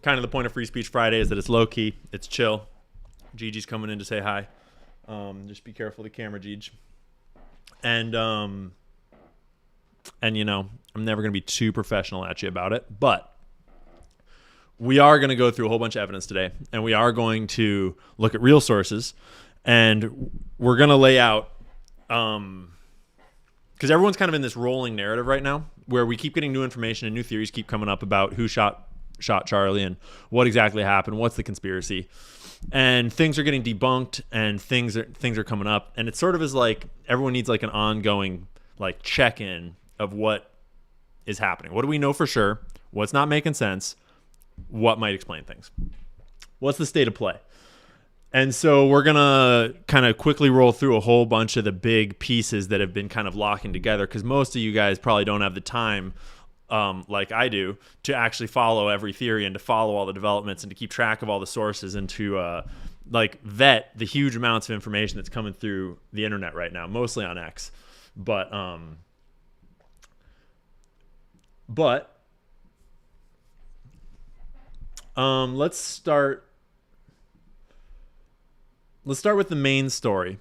kind of the point of Free Speech Friday is that it's low key, it's chill. Gigi's coming in to say hi. Just be careful of the camera, Gigi. And you know, I'm never going to be too professional at you about it, but we are going to go through a whole bunch of evidence today, and we are going to look at real sources, and we're going to lay out, because everyone's kind of in this rolling narrative right now where we keep getting new information and new theories keep coming up about who shot Charlie and what exactly happened, what's the conspiracy, and things are getting debunked and things are coming up, and it sort of is like everyone needs like an ongoing like check-in of what is happening. What do we know for sure? What's not making sense? What might explain things? What's the state of play? And so we're going to kind of quickly roll through a whole bunch of the big pieces that have been kind of locking together, because most of you guys probably don't have the time like I do to actually follow every theory and to follow all the developments and to keep track of all the sources and to like vet the huge amounts of information that's coming through the internet right now, mostly on X. But let's start with the main story,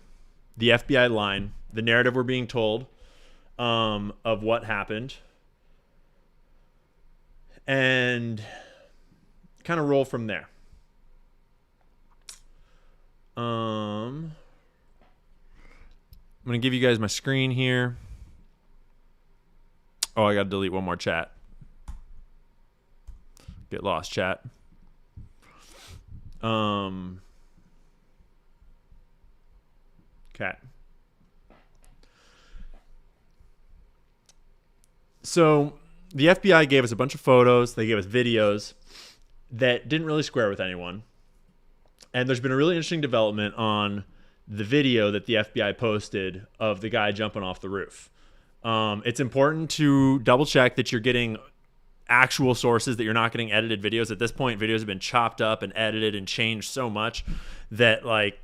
the FBI line, the narrative we're being told of what happened, and kind of roll from there. I'm going to give you guys my screen here. Oh, I got to delete one more chat. Get lost, chat. Okay. So the FBI gave us a bunch of photos. They gave us videos that didn't really square with anyone. And there's been a really interesting development on the video that the FBI posted of the guy jumping off the roof. It's important to double check that you're getting actual sources, that you're not getting edited videos. At this point, videos have been chopped up and edited and changed so much that like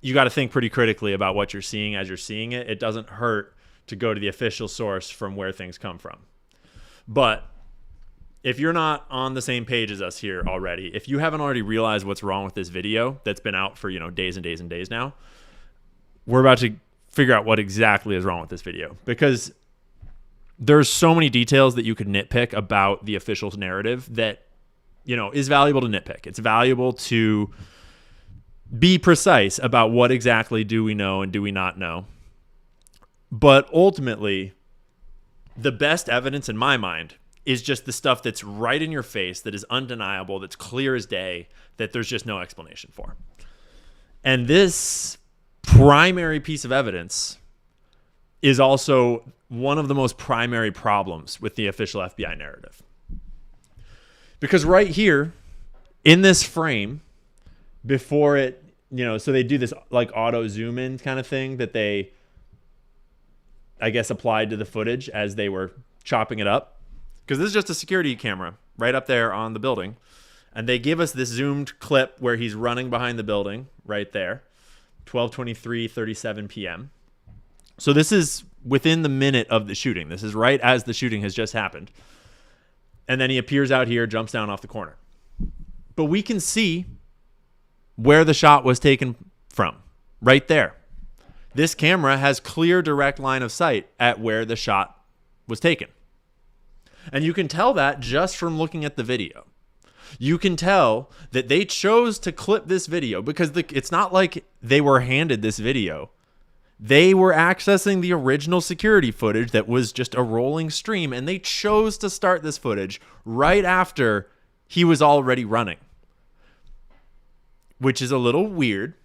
you got to think pretty critically about what you're seeing as you're seeing it. It doesn't hurt to go to the official source from where things come from. But if you're not on the same page as us here already, if you haven't already realized what's wrong with this video that's been out for, days and days and days now, we're about to figure out what exactly is wrong with this video, because there's so many details that you could nitpick about the official narrative that, is valuable to nitpick. It's valuable to be precise about what exactly do we know and do we not know. But ultimately, the best evidence in my mind is just the stuff that's right in your face, that is undeniable, that's clear as day, that there's just no explanation for. And this primary piece of evidence is also one of the most primary problems with the official FBI narrative. Because right here, in this frame, before it, so they do this like auto zoom in kind of thing that they, I guess, applied to the footage as they were chopping it up. Because this is just a security camera right up there on the building. And they give us this zoomed clip where he's running behind the building right there. 12:23:37 p.m. So this is within the minute of the shooting. This is right as the shooting has just happened. And then he appears out here, jumps down off the corner. But we can see where the shot was taken from, right there. This camera has clear direct line of sight at where the shot was taken. And you can tell that just from looking at the video. You can tell that they chose to clip this video because it's not like they were handed this video. They were accessing the original security footage that was just a rolling stream, and they chose to start this footage right after he was already running, which is a little weird.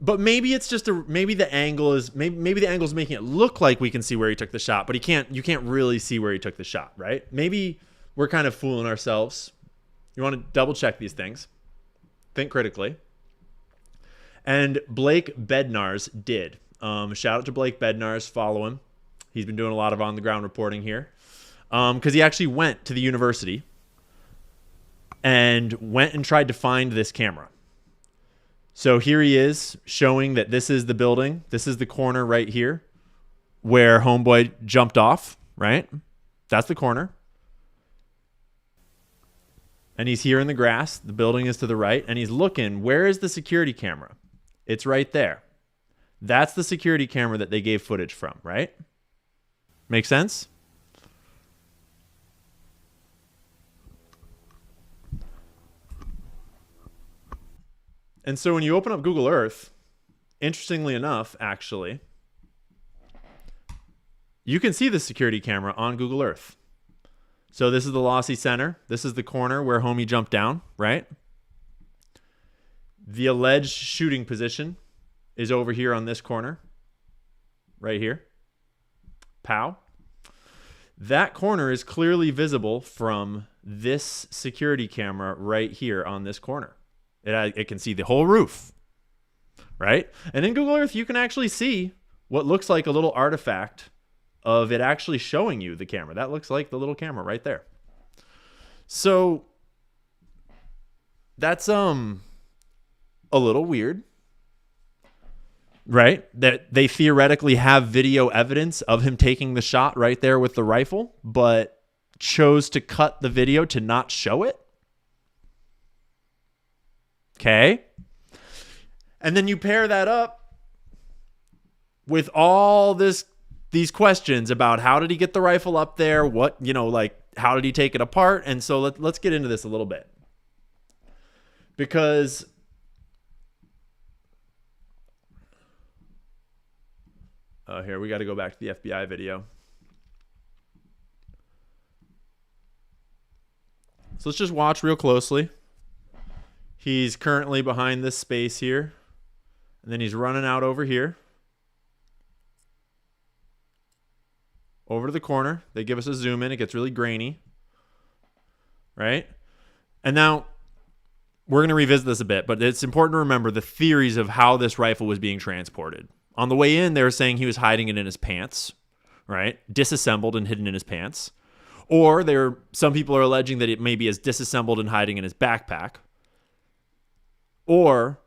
But maybe it's just maybe the angle is making it look like we can see where he took the shot, but you can't really see where he took the shot, right? Maybe we're kind of fooling ourselves. You want to double check these things. Think critically. And Blake Bednarz did. Shout out to Blake Bednarz. Follow him. He's been doing a lot of on-the-ground reporting here. Because he actually went to the university and went and tried to find this camera. So here he is showing that this is the building. This is the corner right here where homeboy jumped off, right? That's the corner. And he's here in the grass. The building is to the right. And he's looking. Where is the security camera? It's right there. That's the security camera that they gave footage from, right? Make sense? And so when you open up Google Earth, interestingly enough, actually, you can see the security camera on Google Earth. So this is the Lossy Center. This is the corner where homie jumped down, right? The alleged shooting position is over here on this corner, right here. Pow. That corner is clearly visible from this security camera right here on this corner. It can see the whole roof, right? And in Google Earth, you can actually see what looks like a little artifact of it actually showing you the camera. That looks like the little camera right there. So that's a little weird, right? That they theoretically have video evidence of him taking the shot right there with the rifle, but chose to cut the video to not show it. Okay. And then you pair that up with all these questions about how did he get the rifle up there? What, like, how did he take it apart? And so let's get into this a little bit. Because here, we got to go back to the FBI video. So let's just watch real closely. He's currently behind this space here. And then he's running out over here. Over to the corner. They give us a zoom in. It gets really grainy. Right? And now, we're going to revisit this a bit, but it's important to remember the theories of how this rifle was being transported. On the way in, they were saying he was hiding it in his pants, right? Disassembled and hidden in his pants. Or some people are alleging that it maybe is disassembled and hiding in his backpack. Or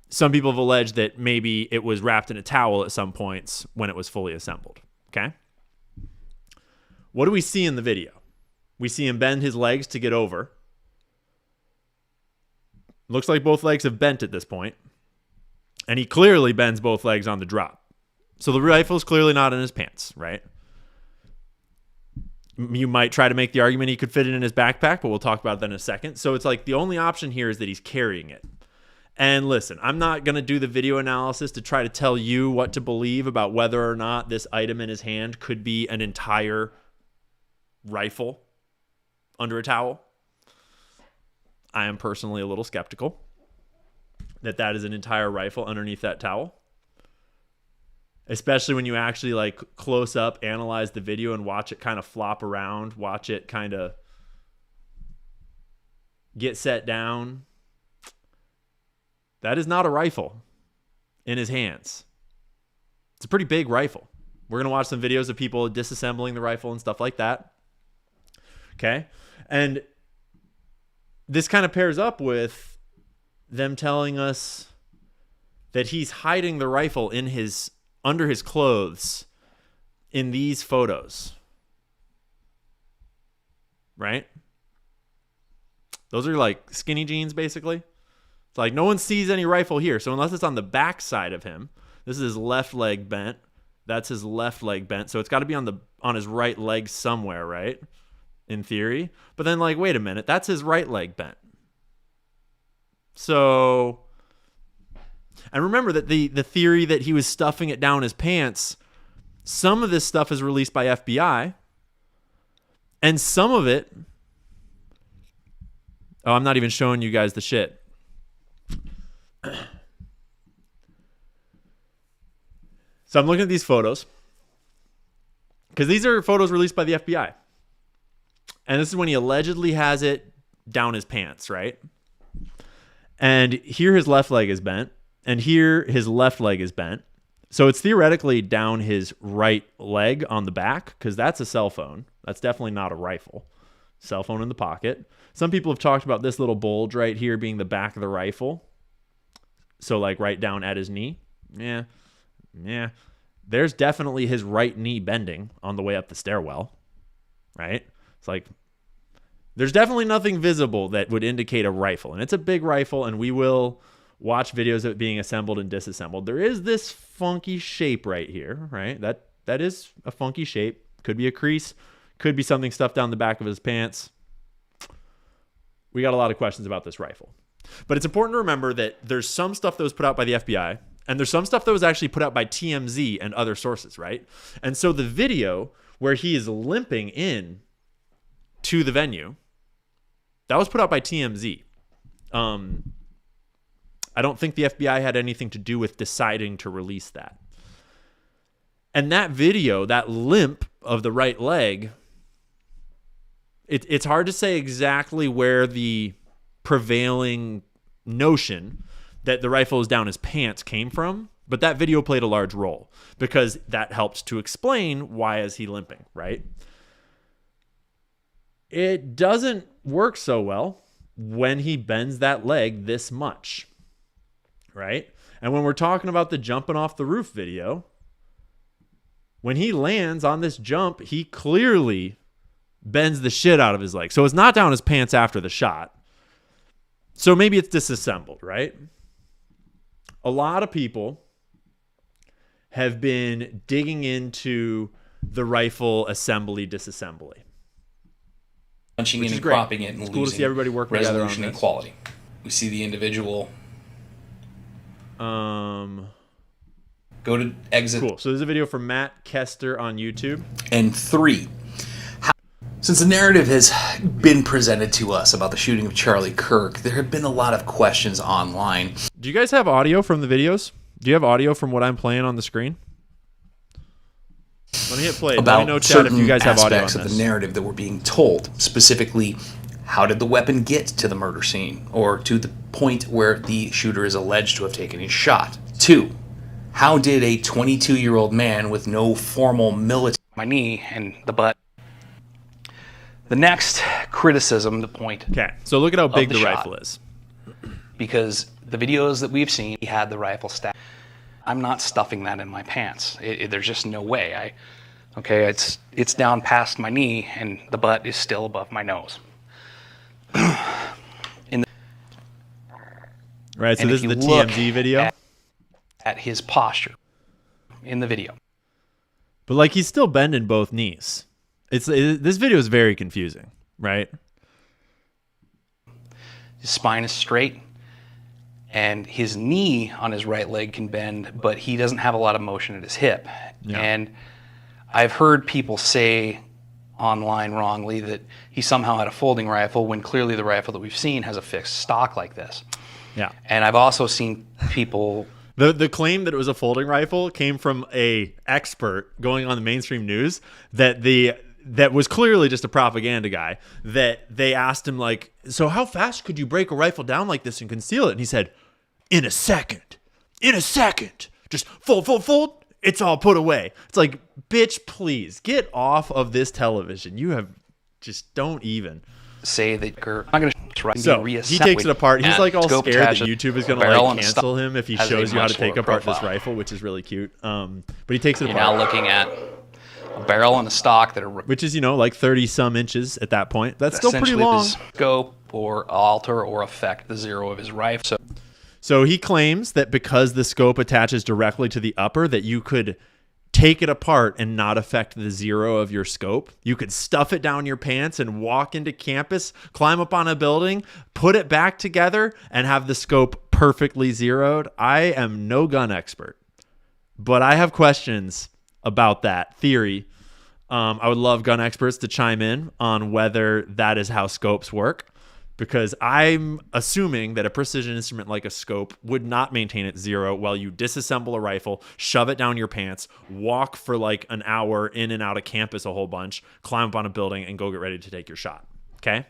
some people have alleged that maybe it was wrapped in a towel at some points when it was fully assembled. Okay? What do we see in the video? We see him bend his legs to get over. Looks like both legs have bent at this point. And he clearly bends both legs on the drop. So the rifle's clearly not in his pants, right? You might try to make the argument he could fit it in his backpack, but we'll talk about that in a second. So it's like the only option here is that he's carrying it. And listen, I'm not going to do the video analysis to try to tell you what to believe about whether or not this item in his hand could be an entire rifle under a towel. I am personally a little skeptical that is an entire rifle underneath that towel. Especially when you actually like close up, analyze the video and watch it kind of flop around, watch it kind of get set down. That is not a rifle in his hands. It's a pretty big rifle. We're going to watch some videos of people disassembling the rifle and stuff like that. Okay? And this kind of pairs up with them telling us that he's hiding the rifle under his clothes in these photos. Right? Those are like skinny jeans, basically. It's like no one sees any rifle here. So unless it's on the back side of him, this is his left leg bent. That's his left leg bent. So it's got to be on his right leg somewhere, right? In theory. But then like, wait a minute, that's his right leg bent. So, and remember that the theory that he was stuffing it down his pants, some of this stuff is released by FBI, and some of it, I'm not even showing you guys the shit. So I'm looking at these photos, because these are photos released by the FBI. And this is when he allegedly has it down his pants, right? And here his left leg is bent. And here his left leg is bent. So it's theoretically down his right leg on the back, because that's a cell phone. That's definitely not a rifle. Cell phone in the pocket. Some people have talked about this little bulge right here being the back of the rifle. So like right down at his knee. Yeah. There's definitely his right knee bending on the way up the stairwell. Right? It's like There's definitely nothing visible that would indicate a rifle, and it's a big rifle, and we will watch videos of it being assembled and disassembled. There is this funky shape right here, right? That is a funky shape. Could be a crease, could be something stuffed down the back of his pants. We got a lot of questions about this rifle. But it's important to remember that there's some stuff that was put out by the FBI, and there's some stuff that was actually put out by TMZ and other sources, right? And so the video where he is limping in to the venue, that was put out by TMZ. I don't think the FBI had anything to do with deciding to release that. And that video, that limp of the right leg, it's hard to say exactly where the prevailing notion that the rifle is down his pants came from, but that video played a large role because that helps to explain why is he limping, right? It doesn't work so well when he bends that leg this much, right? And when we're talking about the jumping off the roof video, when he lands on this jump, he clearly bends the shit out of his leg. So it's not down his pants after the shot. So maybe it's disassembled, right? A lot of people have been digging into the rifle assembly, disassembly. Punching in and cropping it and it's cool to see everybody working together on this. Resolution and quality. We see the individual. Go to exit. Cool. So there's a video from Matt Kester on YouTube. And 3. Since the narrative has been presented to us about the shooting of Charlie Kirk, there have been a lot of questions online. Do you guys have audio from the videos? Do you have audio from what I'm playing on the screen? Let me hit play. About Let me know, chat, if you guys have audio on aspects of this. the narrative that were being told. Specifically, how did the weapon get to the murder scene, or to the point where the shooter is alleged to have taken his shot? 2. How did a 22-year-old man with no formal military... My knee and the butt. The next criticism, the point. Okay, so look at how big the the shot. rifle is. Because the videos that we've seen, he had the rifle stacked. I'm not stuffing that in my pants. There's just no way. It's down past my knee, and the butt is still above my nose. Right, so this is the TMZ video. At his posture in the video. But like he's still bending both knees. This video is very confusing, right? His spine is straight, and his knee on his right leg can bend, but he doesn't have a lot of motion at his hip. Yeah. And I've heard people say online wrongly that he somehow had a folding rifle when clearly the rifle that we've seen has a fixed stock like this. Yeah. And I've also seen people... The claim that it was a folding rifle came from a expert going on the mainstream news that was clearly just a propaganda guy, that they asked him, like, so how fast could you break a rifle down like this and conceal it? And he said, in a second, just fold, it's all put away. It's like, bitch, please get off of this television. You have just don't even say that I'm not going to try and so he takes it apart. He's like all scared that YouTube is going to like cancel him if he shows you how to take apart this rifle, which is really cute. But he takes it apart. You're now looking at a barrel and a stock that are which is like 30 some inches at that point. That's still pretty long. Scope or alter or affect the zero of his rifle. So he claims that because the scope attaches directly to the upper, that you could take it apart and not affect the zero of your scope. You could stuff it down your pants and walk into campus, climb up on a building, put it back together, and have the scope perfectly zeroed. I am no gun expert, but I have questions about that theory. I would love gun experts to chime in on whether that is how scopes work, because I'm assuming that a precision instrument like a scope would not maintain its zero while you disassemble a rifle, shove it down your pants, walk for like an hour in and out of campus a whole bunch, climb up on a building, and go get ready to take your shot. Okay?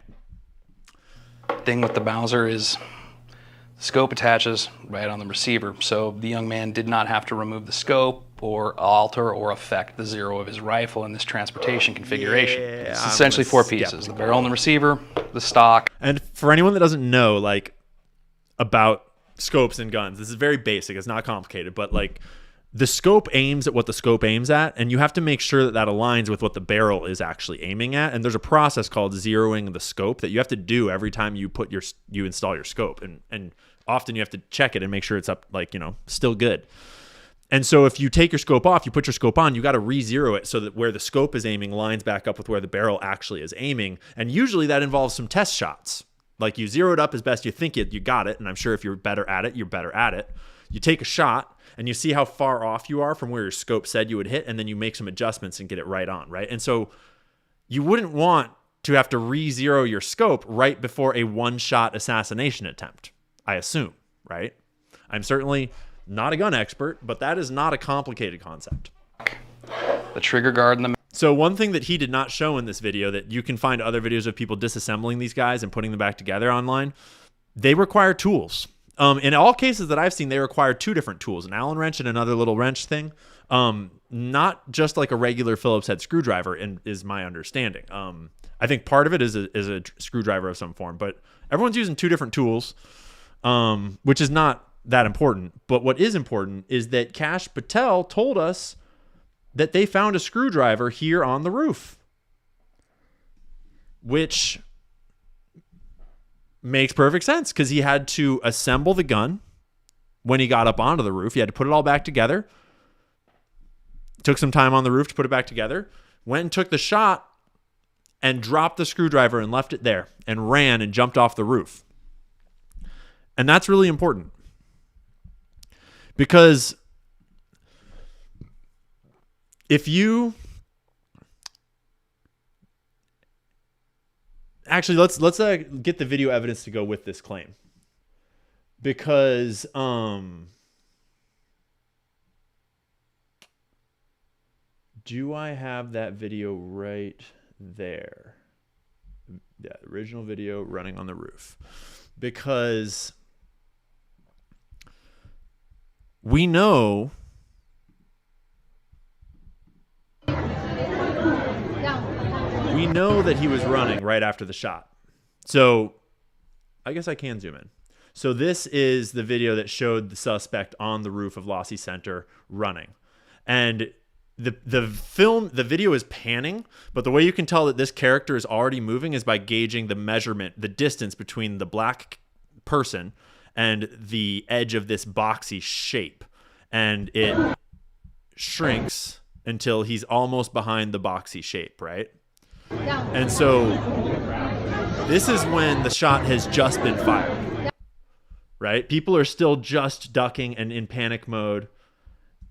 Thing with the Mauser is the scope attaches right on the receiver, so the young man did not have to remove the scope or alter or affect the zero of his rifle in this transportation configuration. Yeah, it's essentially 4 pieces: the barrel and the receiver, the stock. And for anyone that doesn't know, like, about scopes and guns, this is very basic. It's not complicated, but like the scope aims at what the scope aims at, and you have to make sure that that aligns with what the barrel is actually aiming at. And there's a process called zeroing the scope that you have to do every time you install your scope, and often you have to check it and make sure it's up, like, still good. And so if you take your scope off, you put your scope on, you got to re-zero it so that where the scope is aiming lines back up with where the barrel actually is aiming. And usually that involves some test shots. Like, you zero it up as best you think you got it, and I'm sure if you're better at it, you're better at it. You take a shot and you see how far off you are from where your scope said you would hit, and then you make some adjustments and get it right on, right? And so you wouldn't want to have to re-zero your scope right before a one-shot assassination attempt, I assume, right? I'm certainly not a gun expert, but that is not a complicated concept. The trigger guard and the... So one thing that he did not show in this video, that you can find other videos of people disassembling these guys and putting them back together online, they require tools. In all cases that I've seen, they require two different tools, an Allen wrench and another little wrench thing. Not just like a regular Phillips head screwdriver, is my understanding. I think part of it is a screwdriver of some form, but everyone's using two different tools, which is not that important. But what is important is that Kash Patel told us that they found a screwdriver here on the roof, which makes perfect sense because he had to assemble the gun when he got up onto the roof. He had to put it all back together. Took some time on the roof to put it back together. Went and took the shot and dropped the screwdriver and left it there and ran and jumped off the roof. And that's really important because if you... Actually, let's get the video evidence to go with this claim, because do I have that video right there? Yeah, original video running on the roof, because we know that he was running right after the shot. So I guess I can zoom in. So this is the video that showed the suspect on the roof of Lossie Center running. And the video is panning, but the way you can tell that this character is already moving is by gauging the measurement, the distance between the black person and the edge of this boxy shape. And it shrinks until he's almost behind the boxy shape, right? And so this is when the shot has just been fired, right? People are still just ducking and in panic mode.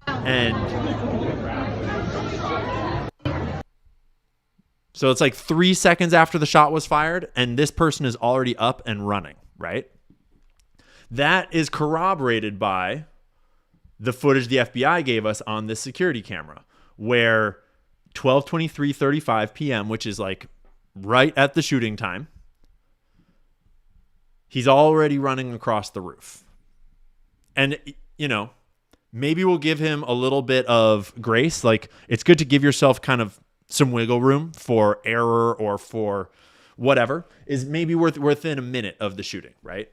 And so it's like 3 seconds after the shot was fired, and this person is already up and running, right? That is corroborated by the footage the FBI gave us on this security camera, where 12:23:35 p.m., which is like right at the shooting time, he's already running across the roof. And, maybe we'll give him a little bit of grace. Like, it's good to give yourself kind of some wiggle room for error or for whatever, is maybe within a minute of the shooting, right?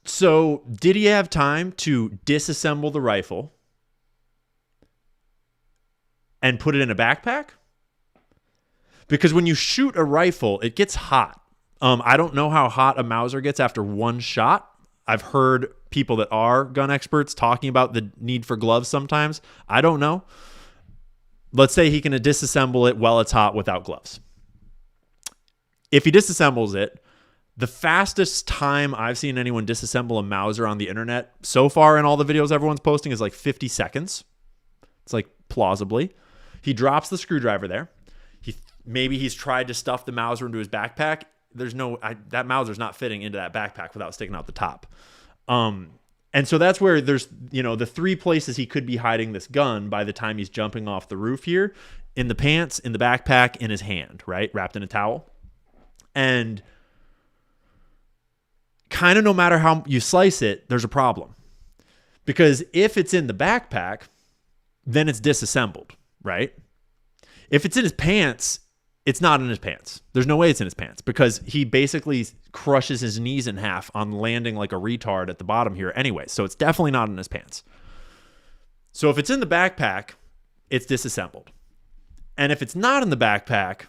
So did he have time to disassemble the rifle and put it in a backpack? Because when you shoot a rifle, it gets hot. I don't know how hot a Mauser gets after one shot. I've heard people that are gun experts talking about the need for gloves sometimes. I don't know. Let's say he can disassemble it while it's hot without gloves. If he disassembles it, the fastest time I've seen anyone disassemble a Mauser on the internet so far in all the videos everyone's posting is like 50 seconds. It's like plausibly. He drops the screwdriver there. Maybe he's tried to stuff the Mauser into his backpack. That Mauser's not fitting into that backpack without sticking out the top. And so that's where there's, the three places he could be hiding this gun by the time he's jumping off the roof here: in the pants, in the backpack, in his hand, right? Wrapped in a towel. And kind of no matter how you slice it, there's a problem. Because if it's in the backpack, then it's disassembled, right? If it's in his pants, it's not in his pants. There's no way it's in his pants because he basically crushes his knees in half on landing like a retard at the bottom here anyway. So it's definitely not in his pants. So if it's in the backpack, it's disassembled. And if it's not in the backpack,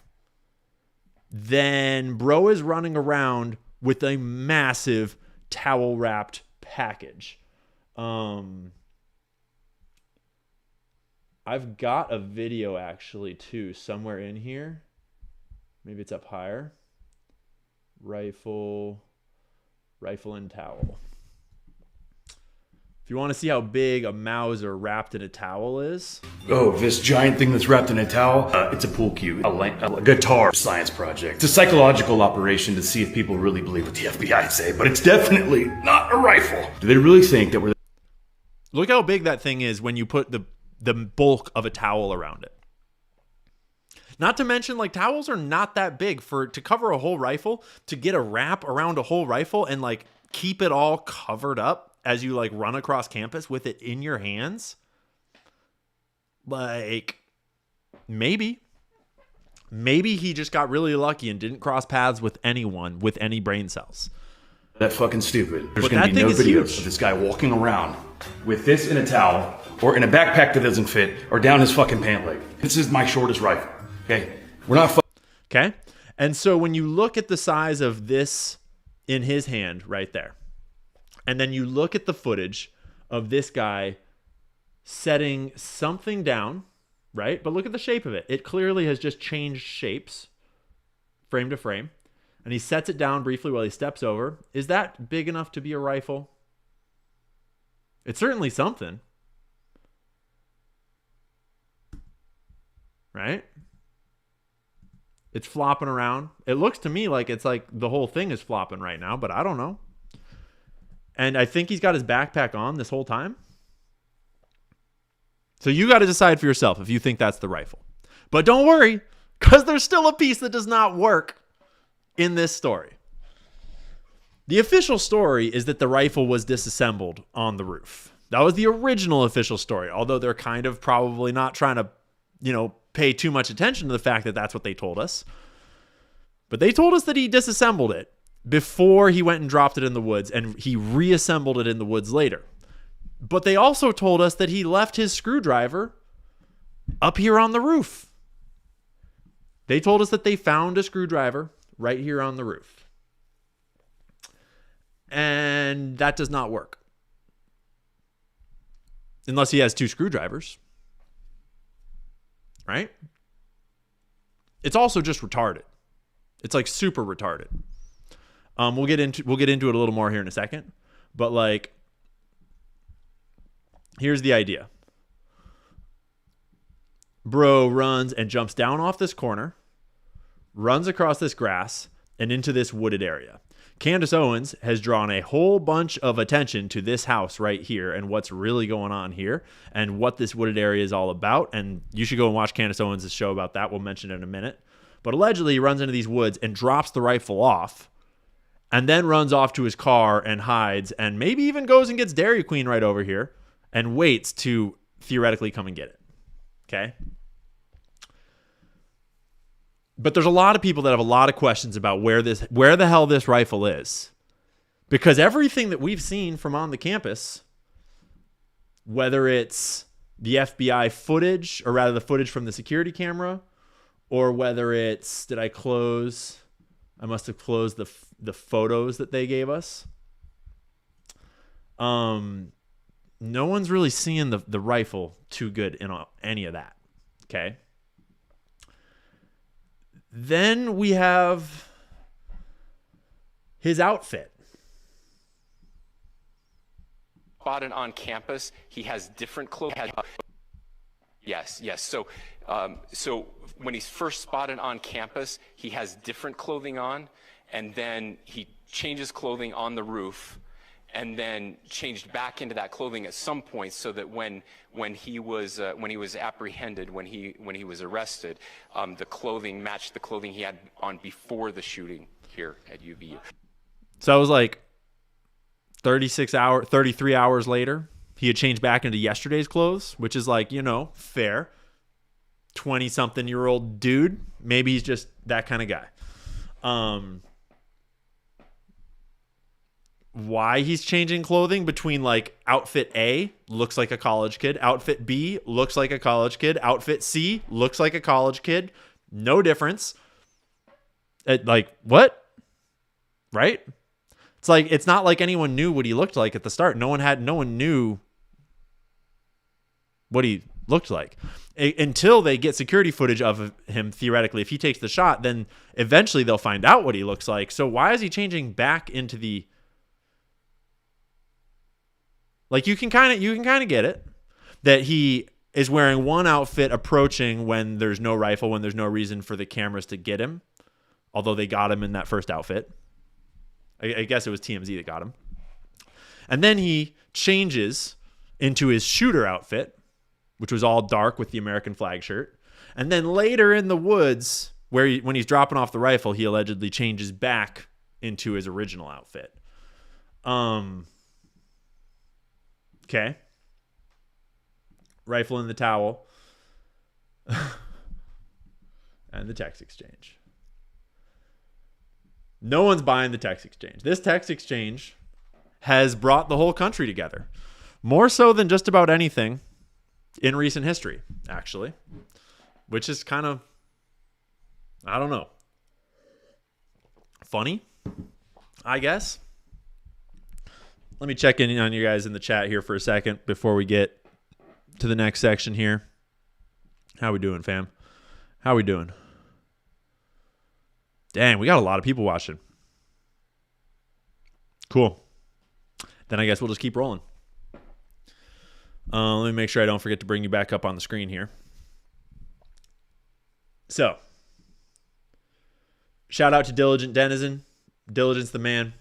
then bro is running around with a massive towel wrapped package. I've got a video actually too somewhere in here. Maybe it's up higher. Rifle and towel. If you want to see how big a Mauser wrapped in a towel is. Oh, this giant thing that's wrapped in a towel? It's a pool cue, a guitar science project. It's a psychological operation to see if people really believe what the FBI say, but it's definitely not a rifle. Do they really think that we're... Look how big that thing is when you put the bulk of a towel around it. Not to mention, like, towels are not that big to cover a whole rifle, to get a wrap around a whole rifle and, like, keep it all covered up as you, like, run across campus with it in your hands. Like, maybe he just got really lucky and didn't cross paths with anyone with any brain cells. That fucking stupid. There's going to be no videos of this guy walking around with this in a towel or in a backpack that doesn't fit or down his fucking pant leg. This is my shortest rifle. Okay? We're not Okay? And so when you look at the size of this in his hand right there, and then you look at the footage of this guy setting something down, right? But look at the shape of it. It clearly has just changed shapes, frame to frame. And he sets it down briefly while he steps over. Is that big enough to be a rifle? It's certainly something. Right? It's flopping around. It looks to me like it's like the whole thing is flopping right now, but I don't know. And I think he's got his backpack on this whole time. So you got to decide for yourself if you think that's the rifle. But don't worry, because there's still a piece that does not work in this story. The official story is that the rifle was disassembled on the roof. That was the original official story, although they're kind of probably not trying to, pay too much attention to the fact that that's what they told us. But they told us that he disassembled it before he went and dropped it in the woods, and he reassembled it in the woods later. But they also told us that he left his screwdriver up here on the roof. They told us that they found a screwdriver right here on the roof. And that does not work. Unless he has two screwdrivers. Right? It's also just retarded. It's like super retarded. We'll get into it a little more here in a second. But like, here's the idea. Bro runs and jumps down off this corner, runs across this grass, and into this wooded area. Candace Owens has drawn a whole bunch of attention to this house right here and what's really going on here and what this wooded area is all about. And you should go and watch Candace Owens' show about that. We'll mention it in a minute. But allegedly, he runs into these woods and drops the rifle off and then runs off to his car and hides and maybe even goes and gets Dairy Queen right over here and waits to theoretically come and get it. Okay? But there's a lot of people that have a lot of questions about where the hell this rifle is. Because everything that we've seen from on the campus, whether it's the FBI footage, or rather the footage from the security camera, or whether it's, I must have closed the photos that they gave us. No one's really seeing the rifle too good in any of that. Okay? Then we have his outfit. Spotted on campus, he has different clothing. Yes. So when he's first spotted on campus, he has different clothing on, and then he changes clothing on the roof, and then changed back into that clothing at some point, so that when he was apprehended, when he was arrested, the clothing matched the clothing he had on before the shooting here at UVU. So it was like 33 hours later, he had changed back into yesterday's clothes, which is like, fair. 20-something-year-old dude. Maybe he's just that kind of guy. Why he's changing clothing between like outfit A looks like a college kid, outfit B looks like a college kid, outfit C looks like a college kid. No difference. Like, what? Right? It's like, it's not like anyone knew what he looked like at the start. No one knew what he looked like until they get security footage of him. Theoretically, if he takes the shot, then eventually they'll find out what he looks like. So why is he changing back into the, like, you can kind of get it that he is wearing one outfit approaching when there's no rifle, when there's no reason for the cameras to get him, although they got him in that first outfit. I guess it was TMZ that got him. And then he changes into his shooter outfit, which was all dark with the American flag shirt. And then later in the woods, when he's dropping off the rifle, he allegedly changes back into his original outfit. Okay. Rifle in the towel. And the text exchange. No one's buying the text exchange. This text exchange has brought the whole country together. More so than just about anything in recent history, actually. Which is kind of, I don't know, funny, I guess. Let me check in on you guys in the chat here for a second before we get to the next section here. How we doing, fam? How we doing? Dang, we got a lot of people watching. Cool. Then I guess we'll just keep rolling. Let me make sure I don't forget to bring you back up on the screen here. So, shout out to Diligent Denizen. Diligent's the man.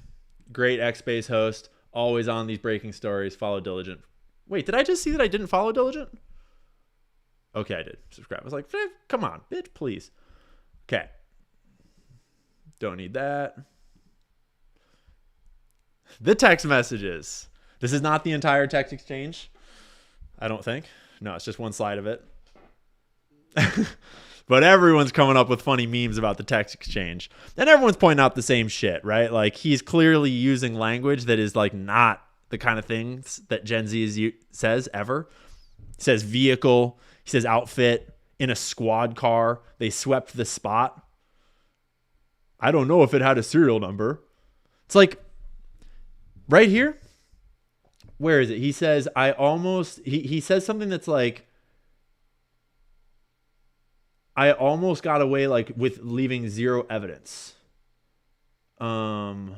Great X-Base host. Always on these breaking stories. Follow Diligent. Wait, did I just see that I didn't follow Diligent? Okay, I did. Subscribe. I was like, come on, bitch, please. Okay. Don't need that. The text messages. This is not the entire text exchange. I don't think. No, it's just one slide of it. But everyone's coming up with funny memes about the text exchange. And everyone's pointing out the same shit, right? Like, he's clearly using language that is like not the kind of things that Gen Z says ever. He says vehicle. He says outfit. In a squad car. They swept the spot. I don't know if it had a serial number. It's like, right here. Where is it? He says, he says something that's like, I almost got away like with leaving zero evidence. Boom,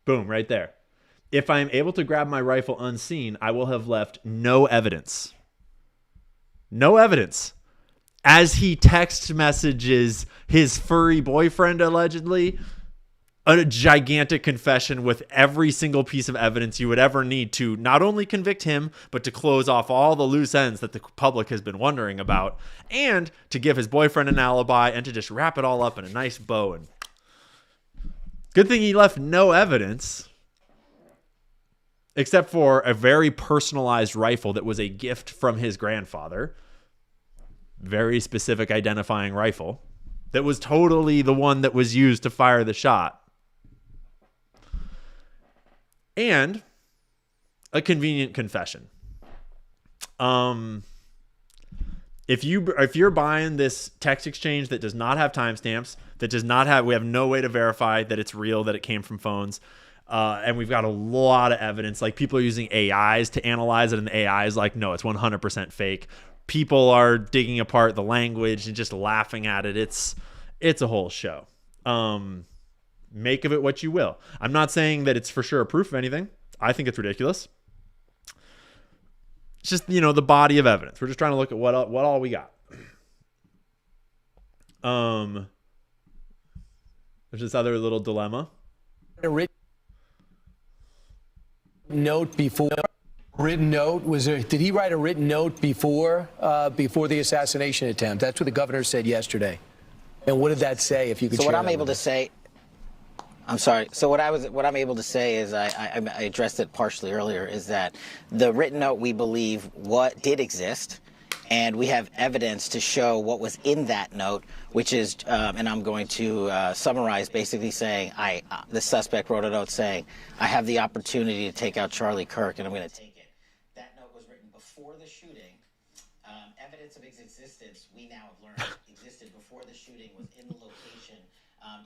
right there. If I am able to grab my rifle unseen, I will have left no evidence. No evidence. As he text messages his furry boyfriend, allegedly, a gigantic confession with every single piece of evidence you would ever need to not only convict him, but to close off all the loose ends that the public has been wondering about, and to give his boyfriend an alibi, and to just wrap it all up in a nice bow. And good thing he left no evidence, except for a very personalized rifle that was a gift from his grandfather. Very specific identifying rifle that was totally the one that was used to fire the shot. And a convenient confession. If you're buying this text exchange that does not have timestamps, that does not have, we have no way to verify that it's real, that it came from phones, and we've got a lot of evidence. Like, people are using AIs to analyze it, and the AI is like, no, it's 100% fake. People are digging apart the language and just laughing at it. It's a whole show. Make of it what you will. I'm not saying that it's for sure a proof of anything. I think it's ridiculous. It's just, the body of evidence. We're just trying to look at what all we got. There's this other little dilemma. A written note before. Written note, did he write a written note before the assassination attempt? That's what the governor said yesterday. And what did that say, if you could share? So what I'm able to say, I'm sorry. So what I'm able to say is I addressed it partially earlier, is that the written note, we believe, what did exist, and we have evidence to show what was in that note, which is, and I'm going to summarize, basically saying, the suspect wrote a note saying, I have the opportunity to take out Charlie Kirk, and I'm going to take it. That note was written before the shooting. Evidence of its existence, we now have learned, existed before the shooting, was in the location,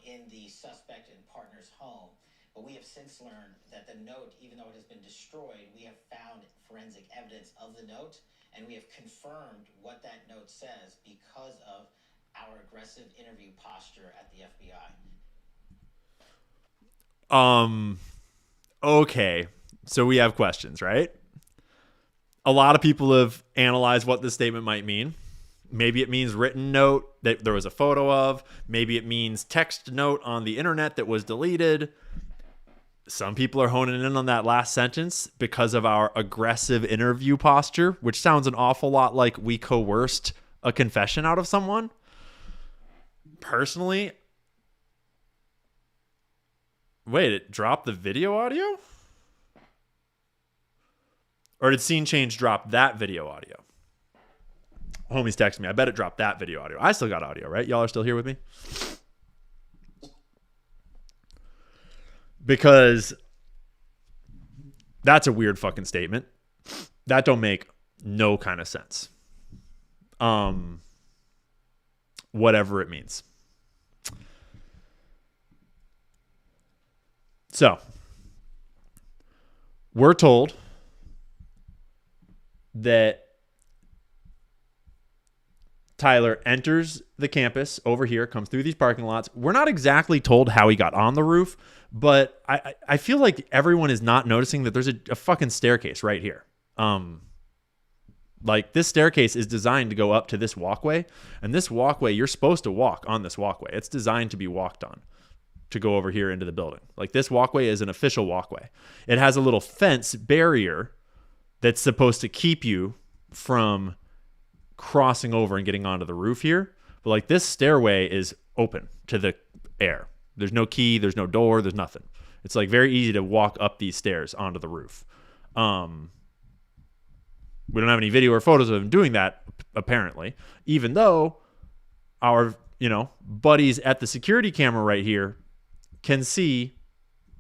in the suspect and partner's home. But we have since learned that the note, even though it has been destroyed, we have found forensic evidence of the note, and we have confirmed what that note says because of our aggressive interview posture at the FBI. Okay. So we have questions, right? A lot of people have analyzed what this statement might mean. Maybe it means written note that there was a photo of. Maybe it means text note on the internet that was deleted. Some people are honing in on that last sentence because of our aggressive interview posture, which sounds an awful lot like we coerced a confession out of someone. Personally, wait, it dropped the video audio? Or did Scene Change drop that video audio? Homie's texting me. I bet it dropped that video audio. I still got audio, right? Y'all are still here with me? Because that's a weird fucking statement. That don't make no kind of sense. Whatever it means. So, we're told that Tyler enters the campus over here, comes through these parking lots. We're not exactly told how he got on the roof, but I feel like everyone is not noticing that there's a fucking staircase right here. Like, this staircase is designed to go up to this walkway, and this walkway, you're supposed to walk on this walkway. It's designed to be walked on to go over here into the building. Like, this walkway is an official walkway. It has a little fence barrier that's supposed to keep you from crossing over and getting onto the roof here. But like, this stairway is open to the air. There's no key, there's no door, there's nothing. It's like very easy to walk up these stairs onto the roof. We don't have any video or photos of him doing that, apparently, even though our, buddies at the security camera right here can see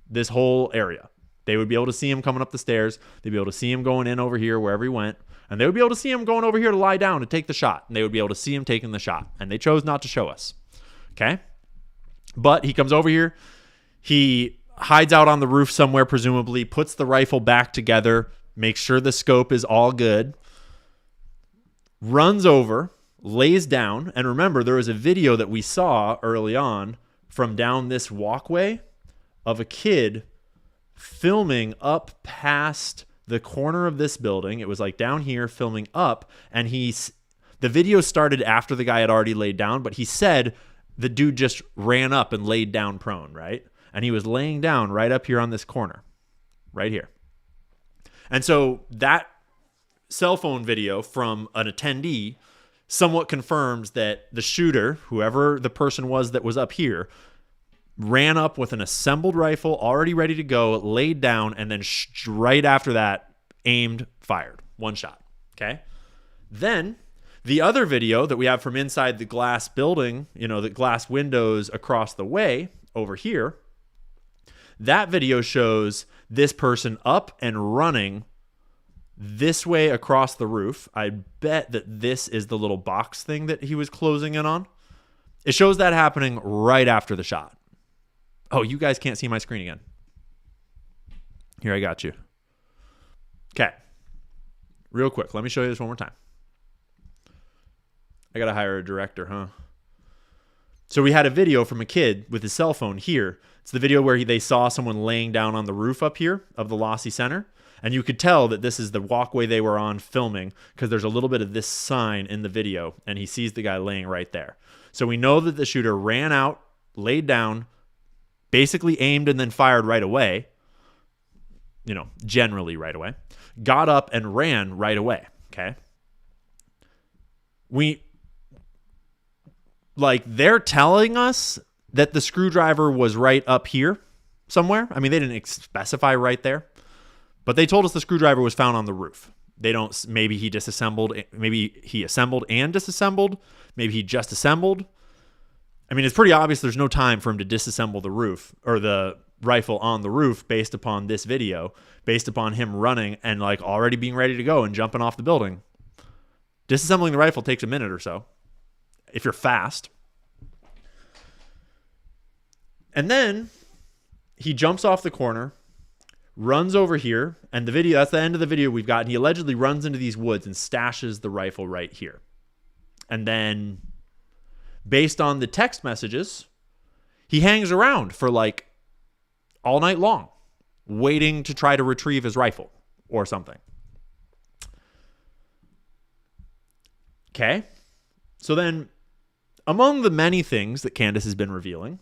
this whole area. They would be able to see him coming up the stairs. They'd be able to see him going in over here wherever he went. And they would be able to see him going over here to lie down to take the shot. And they would be able to see him taking the shot. And they chose not to show us. Okay? But he comes over here. He hides out on the roof somewhere, presumably, puts the rifle back together, makes sure the scope is all good, runs over, lays down. And remember, there was a video that we saw early on from down this walkway of a kid filming up past the corner of this building. It was like down here filming up, and the video started after the guy had already laid down, but he said the dude just ran up and laid down prone, right? And he was laying down right up here on this corner, right here. And so that cell phone video from an attendee somewhat confirms that the shooter, whoever the person was that was up here, ran up with an assembled rifle already ready to go, laid down, and then right after that, aimed, fired. One shot. Okay? Then the other video that we have from inside the glass building, the glass windows across the way over here, that video shows this person up and running this way across the roof. I bet that this is the little box thing that he was closing in on. It shows that happening right after the shot. Oh, you guys can't see my screen again. Here, I got you. Okay. Real quick, let me show you this one more time. I got to hire a director, huh? So we had a video from a kid with his cell phone here. It's the video where they saw someone laying down on the roof up here of the Lossy Center. And you could tell that this is the walkway they were on filming because there's a little bit of this sign in the video, and he sees the guy laying right there. So we know that the shooter ran out, laid down, basically aimed and then fired right away, generally right away, got up and ran right away, okay? They're telling us that the screwdriver was right up here somewhere. I mean, they didn't specify right there, but they told us the screwdriver was found on the roof. They don't, maybe he disassembled, maybe he assembled and disassembled, maybe he just assembled. I mean, it's pretty obvious there's no time for him to disassemble the roof or the rifle on the roof based upon this video, based upon him running and like already being ready to go and jumping off the building. Disassembling the rifle takes a minute or so if you're fast. And then he jumps off the corner, runs over here, and the video, that's the end of the video we've got. And he allegedly runs into these woods and stashes the rifle right here. And then, based on the text messages, he hangs around for like all night long, waiting to try to retrieve his rifle or something. Okay. So then, among the many things that Candace has been revealing,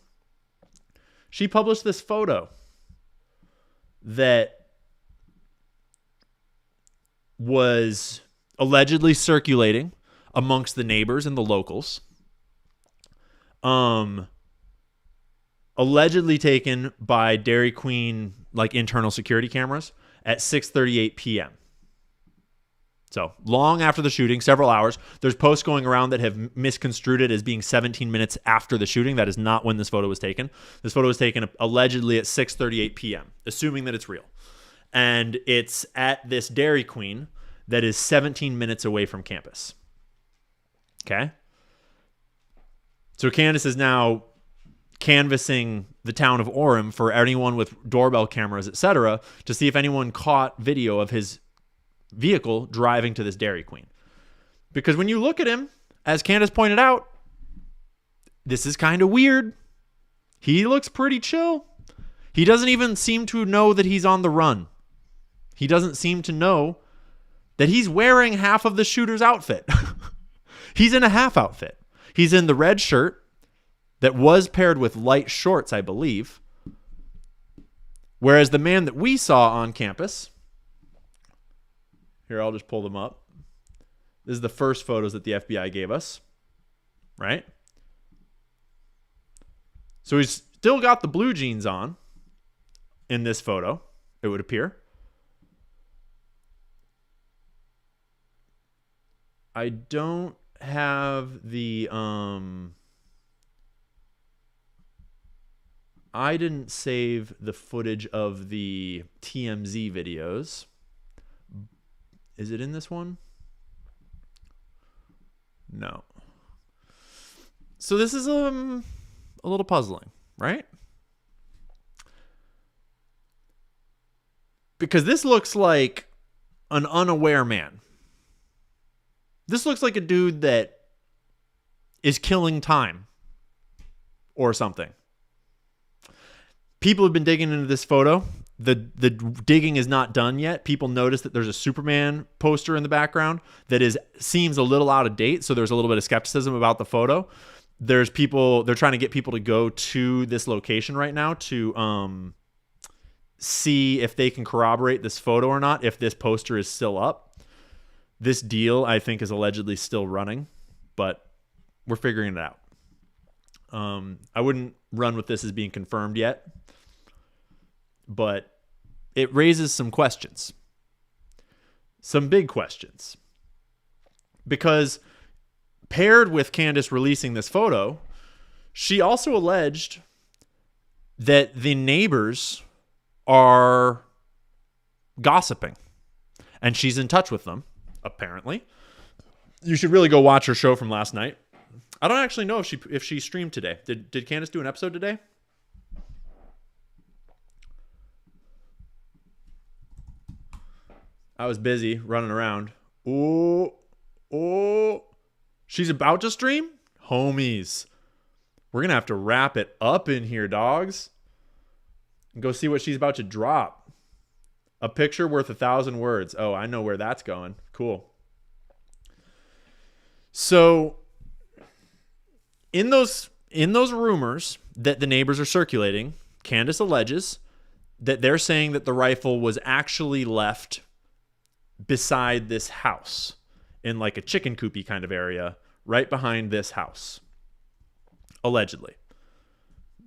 she published this photo that was allegedly circulating amongst the neighbors and the locals. Allegedly taken by Dairy Queen, like internal security cameras at 6:38 p.m. So long after the shooting, several hours. There's posts going around that have misconstrued it as being 17 minutes after the shooting. That is not when this photo was taken. This photo was taken allegedly at 6:38 p.m., assuming that it's real. And it's at this Dairy Queen that is 17 minutes away from campus. Okay? So Candace is now canvassing the town of Orem for anyone with doorbell cameras, etc., to see if anyone caught video of his vehicle driving to this Dairy Queen. Because when you look at him, as Candace pointed out, this is kind of weird. He looks pretty chill. He doesn't even seem to know that he's on the run. He doesn't seem to know that he's wearing half of the shooter's outfit. He's in a half outfit. He's in the red shirt that was paired with light shorts, I believe. Whereas the man that we saw on campus, here, I'll just pull them up. This is the first photos that the FBI gave us, right? So he's still got the blue jeans on in this photo, it would appear. I don't have the I didn't save the footage of the TMZ videos. Is it in this one? No. So this is a little puzzling, right? Because this looks like an unaware man. This looks like a dude that is killing time or something. People have been digging into this photo. The digging is not done yet. People notice that there's a Superman poster in the background that seems a little out of date, so there's a little bit of skepticism about the photo. There's people, they're trying to get people to go to this location right now to see if they can corroborate this photo or not, if this poster is still up. This deal, I think, is allegedly still running, but we're figuring it out. I wouldn't run with this as being confirmed yet, but it raises some questions. Some big questions. Because paired with Candace releasing this photo, she also alleged that the neighbors are gossiping. And she's in touch with them, apparently. You should really go watch her show from last night. I don't actually know if she streamed today. Did Candace do an episode today? I was busy running around. Oh, she's about to stream? Homies. We're going to have to wrap it up in here, dogs. And go see what she's about to drop. A picture worth 1,000 words. Oh, I know where that's going. Cool. So, in those rumors that the neighbors are circulating, Candace alleges that they're saying that the rifle was actually left beside this house in like a chicken coopy kind of area right behind this house. Allegedly.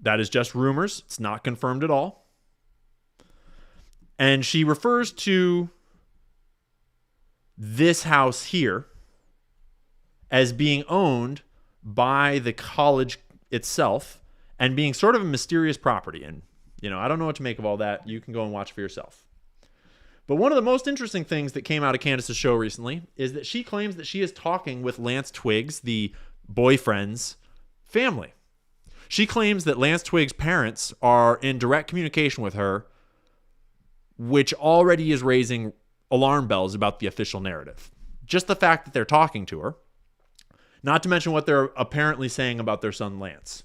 That is just rumors. It's not confirmed at all. And she refers to this house here as being owned by the college itself and being sort of a mysterious property. And, I don't know what to make of all that. You can go and watch for yourself. But one of the most interesting things that came out of Candace's show recently is that she claims that she is talking with Lance Twiggs, the boyfriend's family. She claims that Lance Twiggs' parents are in direct communication with her, which already is raising alarm bells about the official narrative. Just the fact that they're talking to her, not to mention what they're apparently saying about their son Lance.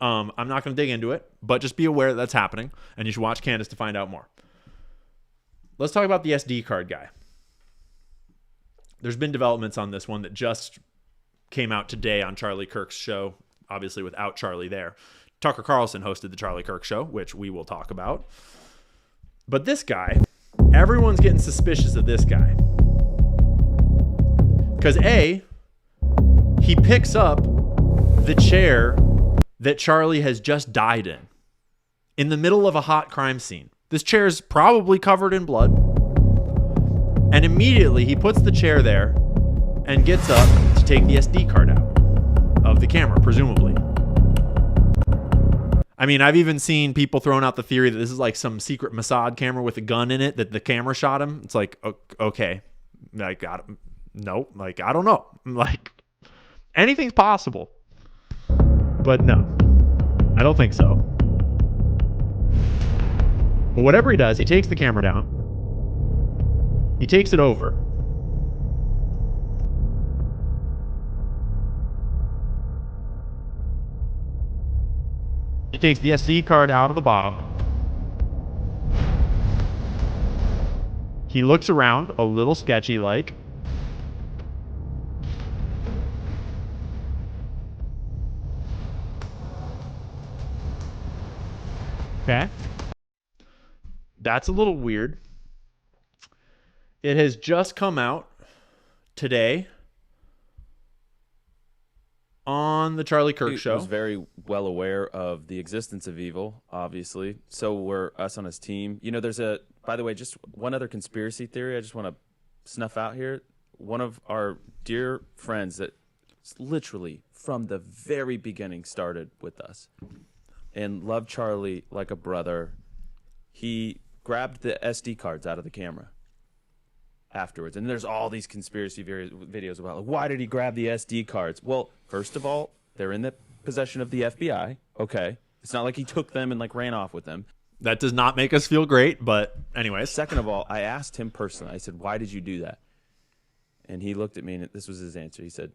I'm not going to dig into it, but just be aware that that's happening, and you should watch Candace to find out more. Let's talk about the SD card guy. There's been developments on this one that just came out today on Charlie Kirk's show, obviously without Charlie there. Tucker Carlson hosted the Charlie Kirk show, which we will talk about. But this guy, everyone's getting suspicious of this guy. Because A, he picks up the chair that Charlie has just died in the middle of a hot crime scene. This chair is probably covered in blood. And immediately he puts the chair there and gets up to take the SD card out of the camera, presumably. I mean, I've even seen people throwing out the theory that this is like some secret Mossad camera with a gun in it, that the camera shot him. It's like, okay. Like, I don't know. Like, anything's possible. But no, I don't think so. But whatever he does, he takes the camera down. He takes it over. He takes the SD card out of the bottom. He looks around, a little sketchy like. Okay. That's a little weird. It has just come out today on the Charlie Kirk show. He was very well aware of the existence of evil, obviously. So were us on his team. There's by the way, just one other conspiracy theory I just want to snuff out here. One of our dear friends that literally from the very beginning started with us and loved Charlie like a brother. He grabbed the SD cards out of the camera afterwards. And there's all these conspiracy videos about, like, why did he grab the SD cards? Well, first of all, they're in the possession of the FBI. Okay. It's not like he took them and ran off with them. That does not make us feel great, but anyways. Second of all, I asked him personally. I said, why did you do that? And he looked at me, and this was his answer. He said,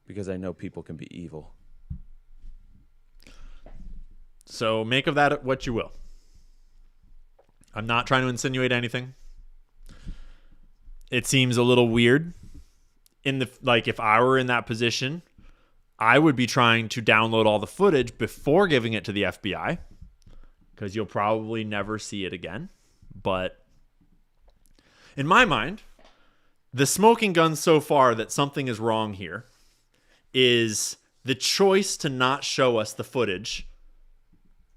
because I know people can be evil. So make of that what you will. I'm not trying to insinuate anything. It seems a little weird. If I were in that position, I would be trying to download all the footage before giving it to the FBI, because you'll probably never see it again. But in my mind, the smoking gun so far that something is wrong here is the choice to not show us the footage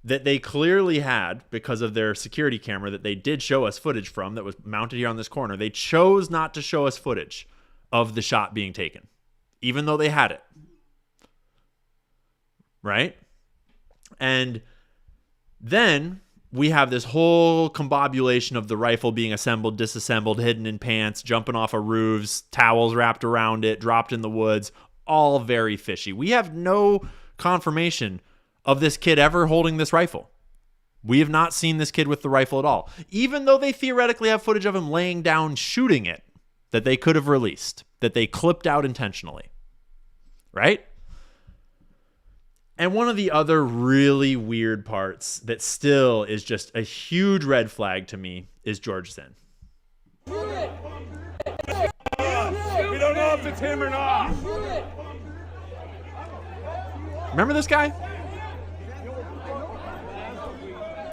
that they clearly had because of their security camera that they did show us footage from that was mounted here on this corner. They chose not to show us footage of the shot being taken, even though they had it. Right? And then we have this whole combobulation of the rifle being assembled, disassembled, hidden in pants, jumping off of roofs, towels wrapped around it, dropped in the woods, all very fishy. We have no confirmation of this kid ever holding this rifle. We have not seen this kid with the rifle at all, even though they theoretically have footage of him laying down shooting it that they could have released, that they clipped out intentionally. Right? And one of the other really weird parts that still is just a huge red flag to me is George Zinn. We don't know if it's him or not. Remember this guy?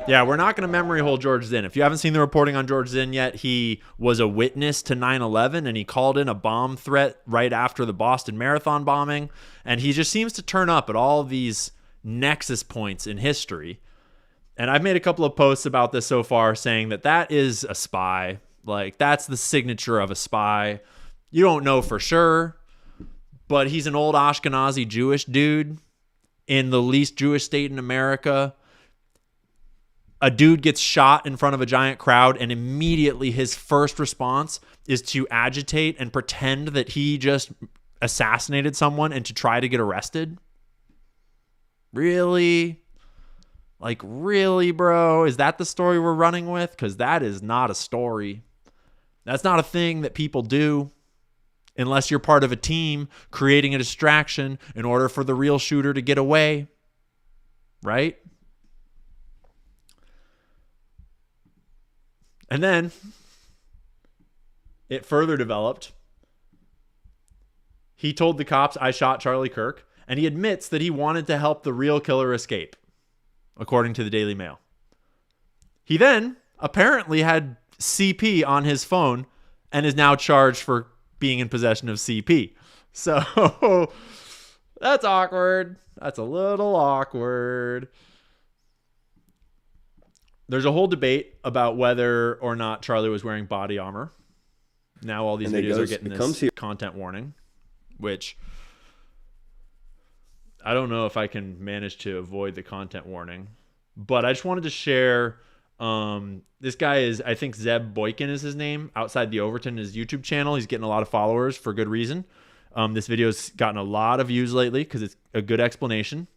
Yeah, we're not going to memory hole George Zinn. If you haven't seen the reporting on George Zinn yet, he was a witness to 9/11, and he called in a bomb threat right after the Boston Marathon bombing. And he just seems to turn up at all these nexus points in history. And I've made a couple of posts about this so far saying that is a spy. Like, that's the signature of a spy. You don't know for sure, but he's an old Ashkenazi Jewish dude in the least Jewish state in America. A dude gets shot in front of a giant crowd, and immediately his first response is to agitate and pretend that he just assassinated someone and to try to get arrested. Really? Like, really, bro? Is that the story we're running with? Because that is not a story. That's not a thing that people do unless you're part of a team creating a distraction in order for the real shooter to get away. Right? And then it further developed. He told the cops, I shot Charlie Kirk, and he admits that he wanted to help the real killer escape, according to the Daily Mail. He then apparently had CP on his phone and is now charged for being in possession of CP. So that's awkward. That's a little awkward. There's a whole debate about whether or not Charlie was wearing body armor. Now all these videos are getting this content warning, which I don't know if I can manage to avoid the content warning. But I just wanted to share, this guy is, I think Zeb Boykin is his name, outside the Overton, his YouTube channel. He's getting a lot of followers for good reason. This video's gotten a lot of views lately because it's a good explanation.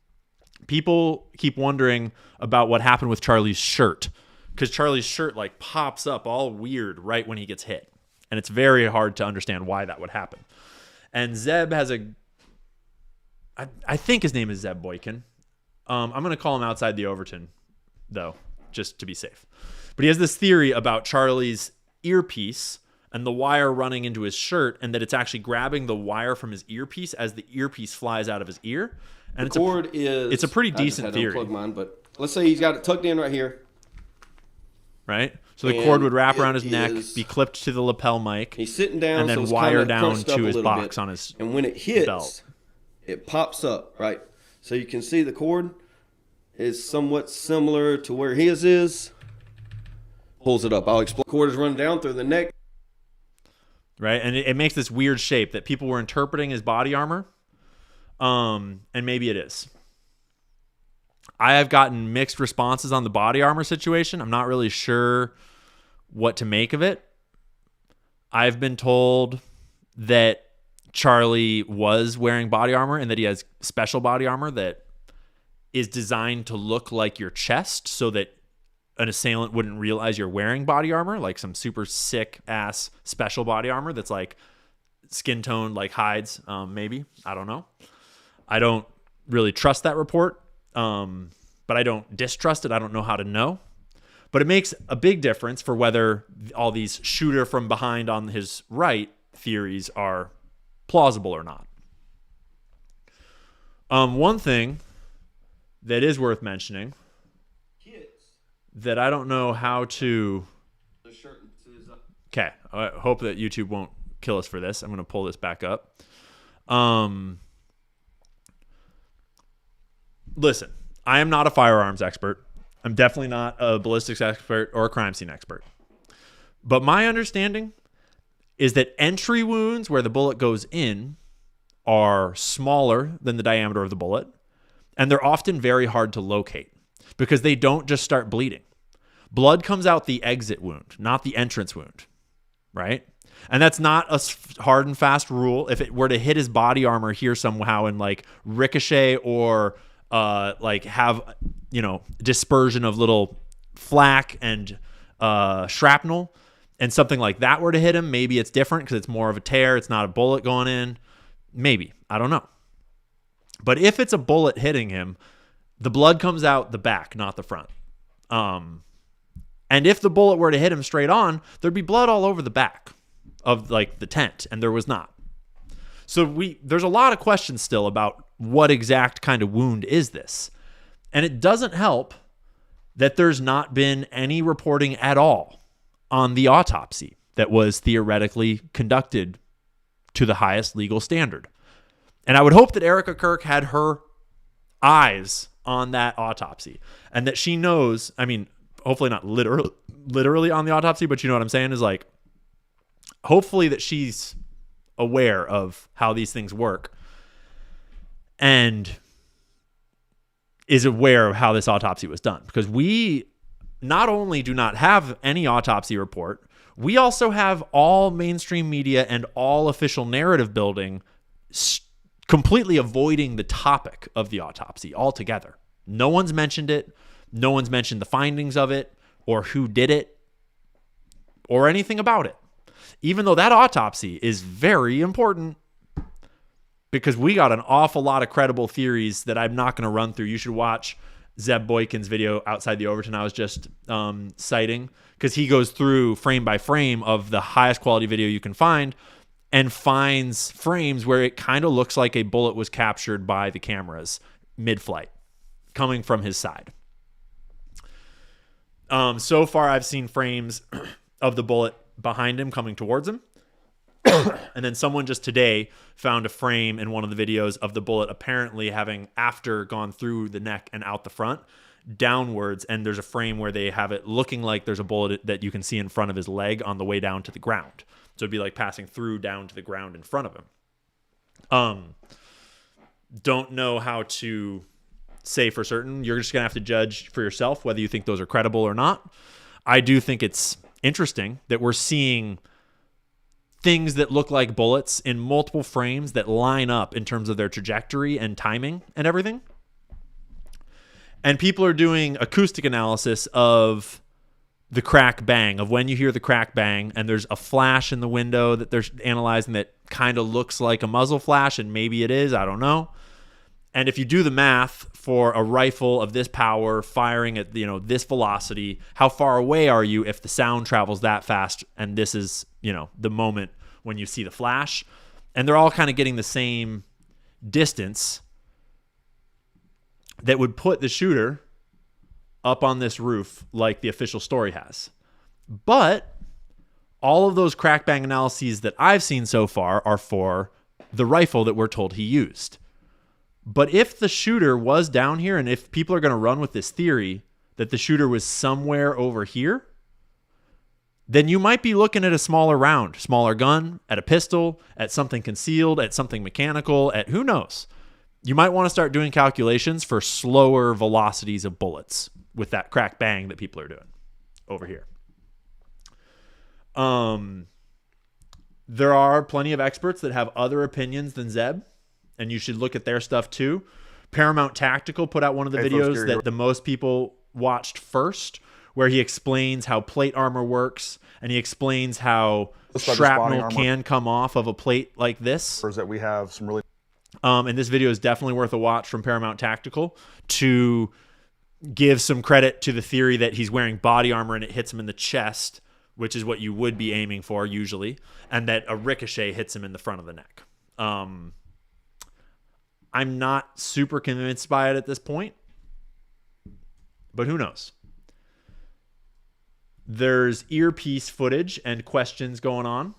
People keep wondering about what happened with Charlie's shirt, because Charlie's shirt like pops up all weird right when he gets hit. And it's very hard to understand why that would happen. And Zeb has I think his name is Zeb Boykin. I'm going to call him outside the Overton, though, just to be safe. But he has this theory about Charlie's earpiece and the wire running into his shirt, and that it's actually grabbing the wire from his earpiece as the earpiece flies out of his ear. And it's a pretty decent theory. Unplug mine, but let's say he's got it tucked in right here. Right? So the cord would wrap around his neck, be clipped to the lapel mic. He's sitting down, and then so wire down to his box on his belt. And when it hits, belt. It pops up, right? So you can see the cord is somewhat similar to where his is. Pulls it up. I'll explain. The cord is running down through the neck. Right? And it makes this weird shape that people were interpreting as body armor. And maybe it is. I have gotten mixed responses on the body armor situation. I'm not really sure what to make of it. I've been told that Charlie was wearing body armor and that he has special body armor that is designed to look like your chest so that an assailant wouldn't realize you're wearing body armor, like some super sick ass special body armor that's like skin toned like hides, maybe. I don't know. I don't really trust that report, but I don't distrust it. I don't know how to know. But it makes a big difference for whether all these shooter from behind on his right theories are plausible or not. One thing that is worth mentioning that I don't know how to... Okay, I hope that YouTube won't kill us for this. I'm going to pull this back up. Listen, I am not a firearms expert. I'm definitely not a ballistics expert or a crime scene expert. But my understanding is that entry wounds where the bullet goes in are smaller than the diameter of the bullet, and they're often very hard to locate because they don't just start bleeding. Blood comes out the exit wound, not the entrance wound, right? And that's not a hard and fast rule. If it were to hit his body armor here somehow and like ricochet or like have, dispersion of little flak and shrapnel, and something like that were to hit him, maybe it's different because it's more of a tear. It's not a bullet going in. Maybe. I don't know. But if it's a bullet hitting him, the blood comes out the back, not the front. And if the bullet were to hit him straight on, there'd be blood all over the back of like the tent, and there was not. So there's a lot of questions still about what exact kind of wound is this. And it doesn't help that there's not been any reporting at all on the autopsy that was theoretically conducted to the highest legal standard. And I would hope that Erica Kirk had her eyes on that autopsy, and that she knows, I mean, hopefully not literally on the autopsy, but you know what I'm saying, is like, hopefully that she's aware of how these things work and is aware of how this autopsy was done. Because we not only do not have any autopsy report, we also have all mainstream media and all official narrative building completely avoiding the topic of the autopsy altogether. No one's mentioned it. No one's mentioned the findings of it or who did it or anything about it. Even though that autopsy is very important, because we got an awful lot of credible theories that I'm not going to run through. You should watch Zeb Boykin's video Outside the Overton I was just citing, because he goes through frame by frame of the highest quality video you can find and finds frames where it kind of looks like a bullet was captured by the cameras mid-flight coming from his side. So far, I've seen frames of the bullet behind him coming towards him. And then someone just today found a frame in one of the videos of the bullet apparently having, after gone through the neck and out the front, downwards. And there's a frame where they have it looking like there's a bullet that you can see in front of his leg on the way down to the ground. So it'd be like passing through down to the ground in front of him. Don't know how to say for certain. You're just going to have to judge for yourself whether you think those are credible or not. I do think it's interesting that we're seeing things that look like bullets in multiple frames that line up in terms of their trajectory and timing and everything. And people are doing acoustic analysis of the crack bang, of when you hear the crack bang, and there's a flash in the window that they're analyzing that kind of looks like a muzzle flash, and maybe it is, I don't know. And if you do the math for a rifle of this power firing at, you know, this velocity, how far away are you if the sound travels that fast and this is, you know, the moment when you see the flash? And they're all kind of getting the same distance that would put the shooter up on this roof like the official story has. But all of those crack bang analyses that I've seen so far are for the rifle that we're told he used. But if the shooter was down here, and if people are going to run with this theory that the shooter was somewhere over here, then you might be looking at a smaller round, smaller gun, at a pistol, at something concealed, at something mechanical, at who knows. You might want to start doing calculations for slower velocities of bullets with that crack bang that people are doing over here. There are plenty of experts that have other opinions than Zeb, and you should look at their stuff too. Paramount Tactical put out one of the videos that the most people watched first, where he explains how plate armor works, and he explains how shrapnel can come off of a plate like this. That we have some really. And this video is definitely worth a watch from Paramount Tactical to give some credit to the theory that he's wearing body armor and it hits him in the chest, which is what you would be aiming for usually, and that a ricochet hits him in the front of the neck. I'm not super convinced by it at this point, but who knows? There's earpiece footage and questions going on.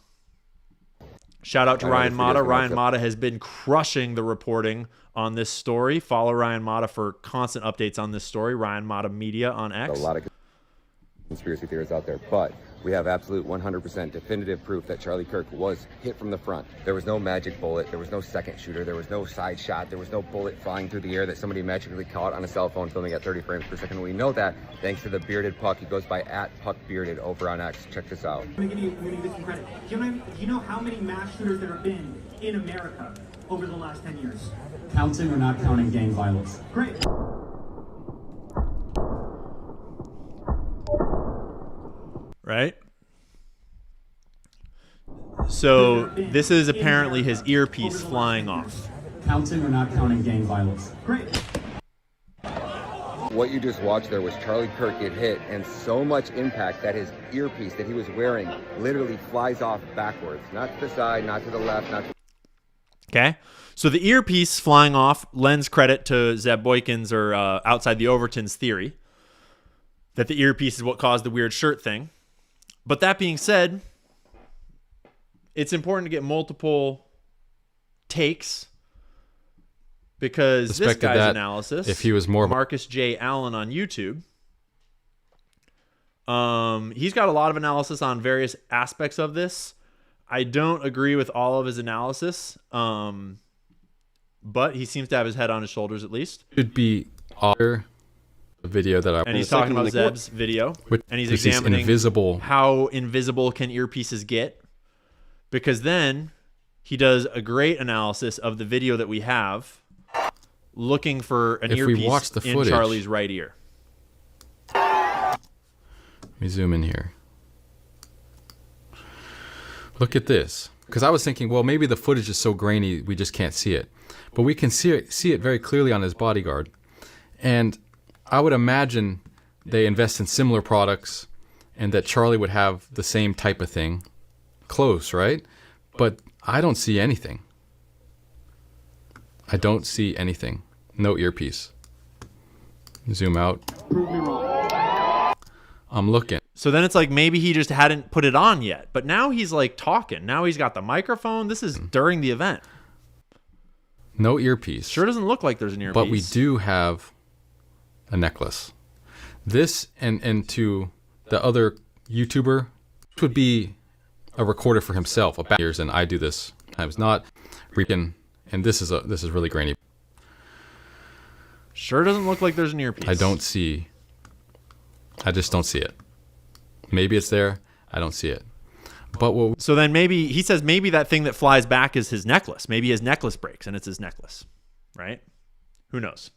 Shout out to Ryan Mata. Ryan Mata has been crushing the reporting on this story. Follow Ryan Mata for constant updates on this story. Ryan Mata Media on X. A lot of conspiracy theories out there, but we have absolute 100% definitive proof that Charlie Kirk was hit from the front. There was no magic bullet. There was no second shooter. There was no side shot. There was no bullet flying through the air that somebody magically caught on a cell phone filming at 30 frames per second. We know that thanks to the bearded puck. He goes by @PuckBearded over on X. Check this out. I'm going to give you some credit. Do you know how many mass shooters there have been in America over the last 10 years? Counting or not counting gang violence? Great. Right? So this is apparently his earpiece flying off. Counting or not counting gang violence? Great. What you just watched there was Charlie Kirk get hit, and so much impact that his earpiece that he was wearing literally flies off backwards. Not to the side, not to the left, not to... Okay? So the earpiece flying off lends credit to Zeb Boykin's or Outside the Overton's theory that the earpiece is what caused the weird shirt thing. But that being said, it's important to get multiple takes because this suspected guy's that analysis, if he was more Marcus J. Allen on YouTube, he's got a lot of analysis on various aspects of this. I don't agree with all of his analysis, but he seems to have his head on his shoulders at least. Should be other video that I and he's talking about Zeb's video, and he's is examining invisible. How invisible can earpieces get, because then he does a great analysis of the video that we have, looking for an If we earpiece watch the in footage, Charlie's right ear. Let me zoom in here. Look at this. Because I was thinking, well, maybe the footage is so grainy we just can't see it. But we can see it very clearly on his bodyguard. And I would imagine they invest in similar products and that Charlie would have the same type of thing. Close, right? But I don't see anything. I don't see anything. No earpiece. Zoom out. I'm looking. So then it's like maybe he just hadn't put it on yet. But now he's like talking. Now he's got the microphone. This is during the event. No earpiece. Sure doesn't look like there's an earpiece. But we do have a necklace. This and to the other YouTuber would be a recorder for himself about years, and I do this. I was not freaking, and this is really grainy. Sure doesn't look like there's an earpiece. I just don't see it. Maybe it's there. I don't see it. But so then maybe he says maybe that thing that flies back is his necklace. Maybe his necklace breaks and it's his necklace, right? Who knows?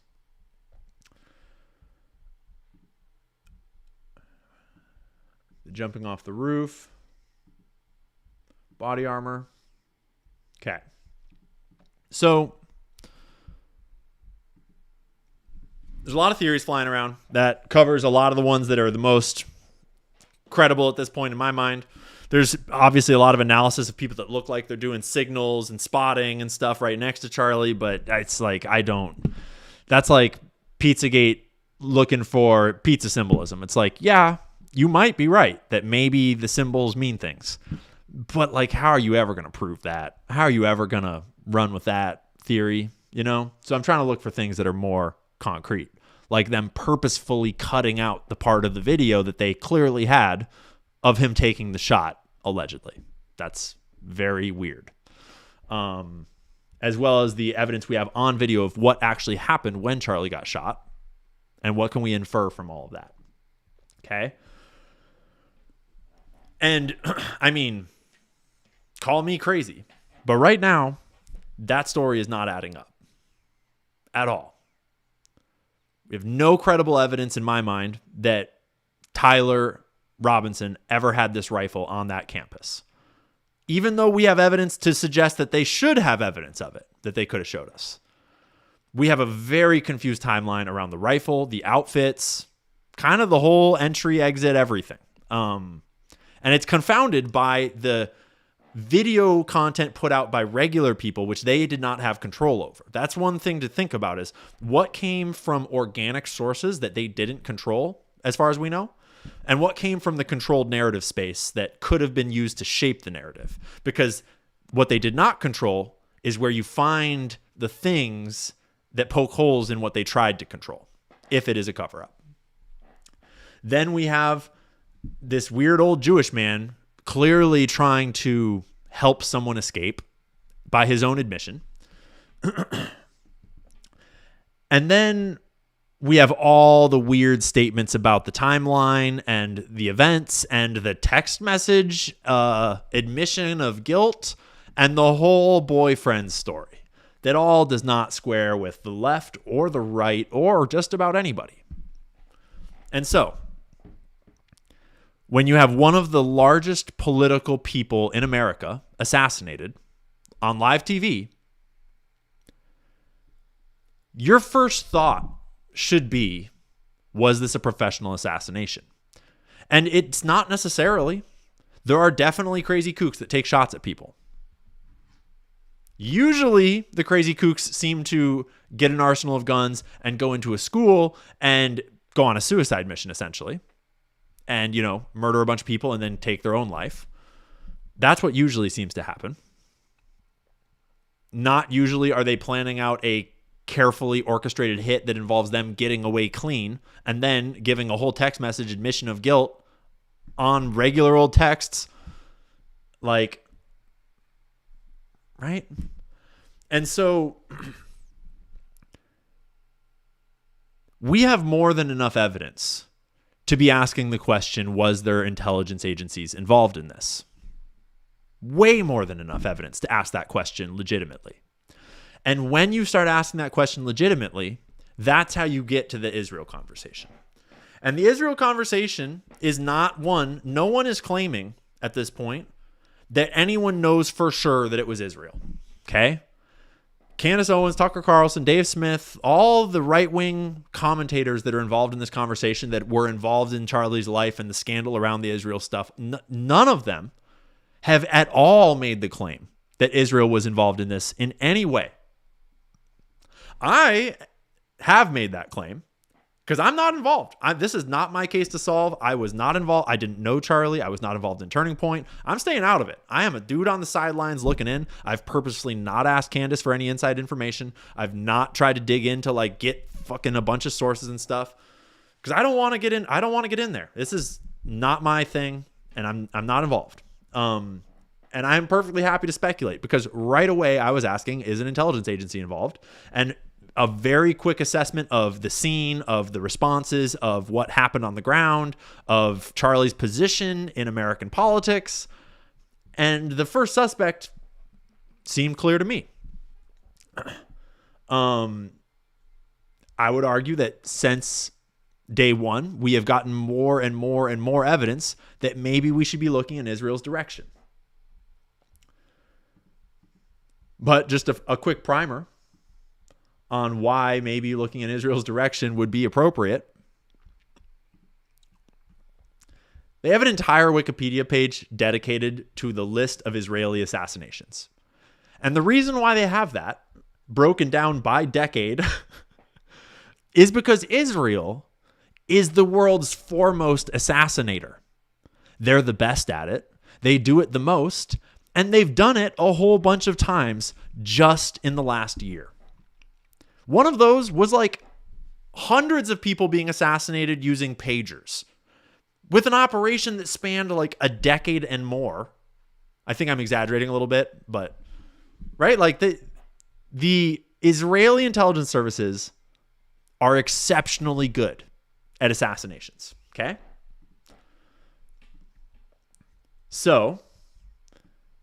The jumping off the roof, body armor. Okay. So there's a lot of theories flying around that covers a lot of the ones that are the most credible at this point in my mind. There's obviously a lot of analysis of people that look like they're doing signals and spotting and stuff right next to Charlie, but it's like that's like Pizzagate looking for pizza symbolism. It's like, yeah, you might be right that maybe the symbols mean things, but like, how are you ever going to prove that? How are you ever going to run with that theory, you know? So I'm trying to look for things that are more concrete, like them purposefully cutting out the part of the video that they clearly had of him taking the shot, allegedly. That's very weird. As well as the evidence we have on video of what actually happened when Charlie got shot, and what can we infer from all of that. Okay? And, I mean, call me crazy, but right now, that story is not adding up. At all. We have no credible evidence in my mind that Tyler Robinson ever had this rifle on that campus. Even though we have evidence to suggest that they should have evidence of it, that they could have showed us. We have a very confused timeline around the rifle, the outfits, kind of the whole entry, exit, everything. And it's confounded by the video content put out by regular people, which they did not have control over. That's one thing to think about, is what came from organic sources that they didn't control, as far as we know, and what came from the controlled narrative space that could have been used to shape the narrative. Because what they did not control is where you find the things that poke holes in what they tried to control, if it is a cover-up. Then we have this weird old Jewish man clearly trying to help someone escape by his own admission. And then we have all the weird statements about the timeline and the events and the text message, admission of guilt, and the whole boyfriend story that all does not square with the left or the right or just about anybody. And so, when you have one of the largest political people in America assassinated on live TV, your first thought should be, was this a professional assassination? And it's not necessarily. There are definitely crazy kooks that take shots at people. Usually, the crazy kooks seem to get an arsenal of guns and go into a school and go on a suicide mission, essentially. And, you know, murder a bunch of people and then take their own life. That's what usually seems to happen. Not usually are they planning out a carefully orchestrated hit that involves them getting away clean and then giving a whole text message admission of guilt on regular old texts. Like, right? And so we have more than enough evidence to be asking the question, was there intelligence agencies involved in this? Way more than enough evidence to ask that question legitimately. And when you start asking that question legitimately, that's how you get to the Israel conversation. And the Israel conversation is not one, no one is claiming at this point that anyone knows for sure that it was Israel. Okay? Candace Owens, Tucker Carlson, Dave Smith, all the right-wing commentators that are involved in this conversation that were involved in Charlie's life and the scandal around the Israel stuff, none of them have at all made the claim that Israel was involved in this in any way. I have made that claim because I'm not involved. This is not my case to solve. I was not involved. I didn't know Charlie. I was not involved in Turning Point. I'm staying out of it. I am a dude on the sidelines looking in. I've purposely not asked Candace for any inside information. I've not tried to dig in to like get fucking a bunch of sources and stuff because I don't want to get in. I don't want to get in there. This is not my thing, and I'm not involved. And I'm perfectly happy to speculate because right away I was asking, is an intelligence agency involved? And a very quick assessment of the scene, of the responses, of what happened on the ground, of Charlie's position in American politics. And the first suspect seemed clear to me. I would argue that since day one, we have gotten more and more and more evidence that maybe we should be looking in Israel's direction. But just a quick primer on why maybe looking in Israel's direction would be appropriate. They have an entire Wikipedia page dedicated to the list of Israeli assassinations. And the reason why they have that, broken down by decade, is because Israel is the world's foremost assassinator. They're the best at it. They do it the most. And they've done it a whole bunch of times just in the last year. One of those was like hundreds of people being assassinated using pagers with an operation that spanned like a decade and more. I think I'm exaggerating a little bit, but right? Like the Israeli intelligence services are exceptionally good at assassinations. Okay. So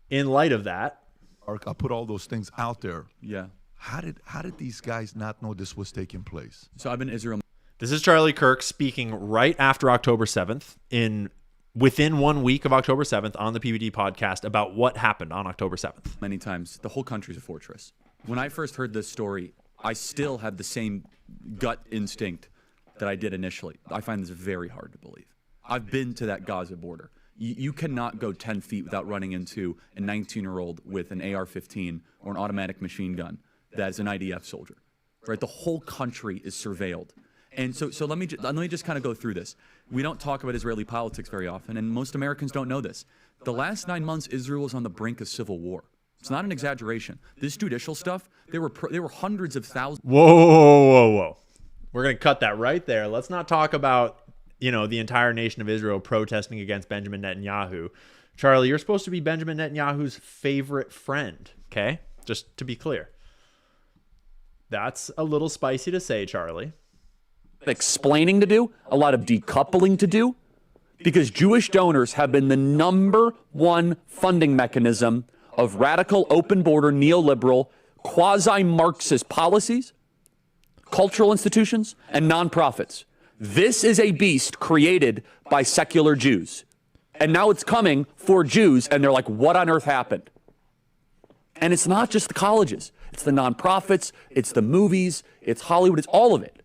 in light of that, I put all those things out there. Yeah. How did these guys not know this was taking place? So I've been in Israel. This is Charlie Kirk speaking right after October 7th, within 1 week of October 7th on the PBD podcast about what happened on October 7th. Many times, the whole country's a fortress. When I first heard this story, I still have the same gut instinct that I did initially. I find this very hard to believe. I've been to that Gaza border. You cannot go 10 feet without running into a 19-year-old with an AR-15 or an automatic machine gun that is an IDF soldier, right? The whole country is surveilled. And so let me just kind of go through this. We don't talk about Israeli politics very often, and most Americans don't know this. The last 9 months, Israel was on the brink of civil war. It's not an exaggeration. This judicial stuff, there were hundreds of thousands. Whoa. We're going to cut that right there. Let's not talk about, the entire nation of Israel protesting against Benjamin Netanyahu. Charlie, you're supposed to be Benjamin Netanyahu's favorite friend, okay? Just to be clear. That's a little spicy to say, Charlie. Explaining to do, a lot of decoupling to do, because Jewish donors have been the #1 funding mechanism of radical, open border, neoliberal, quasi-Marxist policies, cultural institutions, and nonprofits. This is a beast created by secular Jews. And now it's coming for Jews, and they're like, what on earth happened? And it's not just the colleges. It's the nonprofits, it's the movies, it's Hollywood, it's all of it.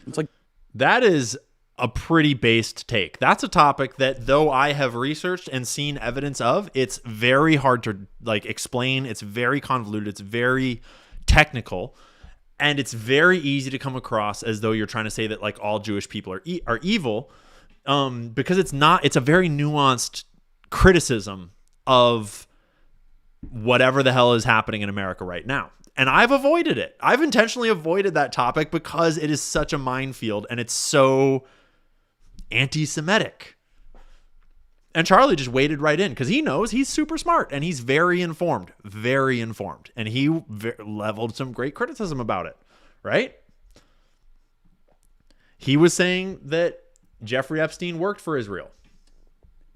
It's like that is a pretty based take. That's a topic that, though I have researched and seen evidence of, it's very hard to explain. It's very convoluted. It's very technical, and it's very easy to come across as though you're trying to say that all Jewish people are evil, because it's not. It's a very nuanced criticism of whatever the hell is happening in America right now. And I've avoided it. I've intentionally avoided that topic because it is such a minefield and it's so anti-Semitic. And Charlie just waded right in because he knows he's super smart and he's very informed. And he leveled some great criticism about it, right? He was saying that Jeffrey Epstein worked for Israel.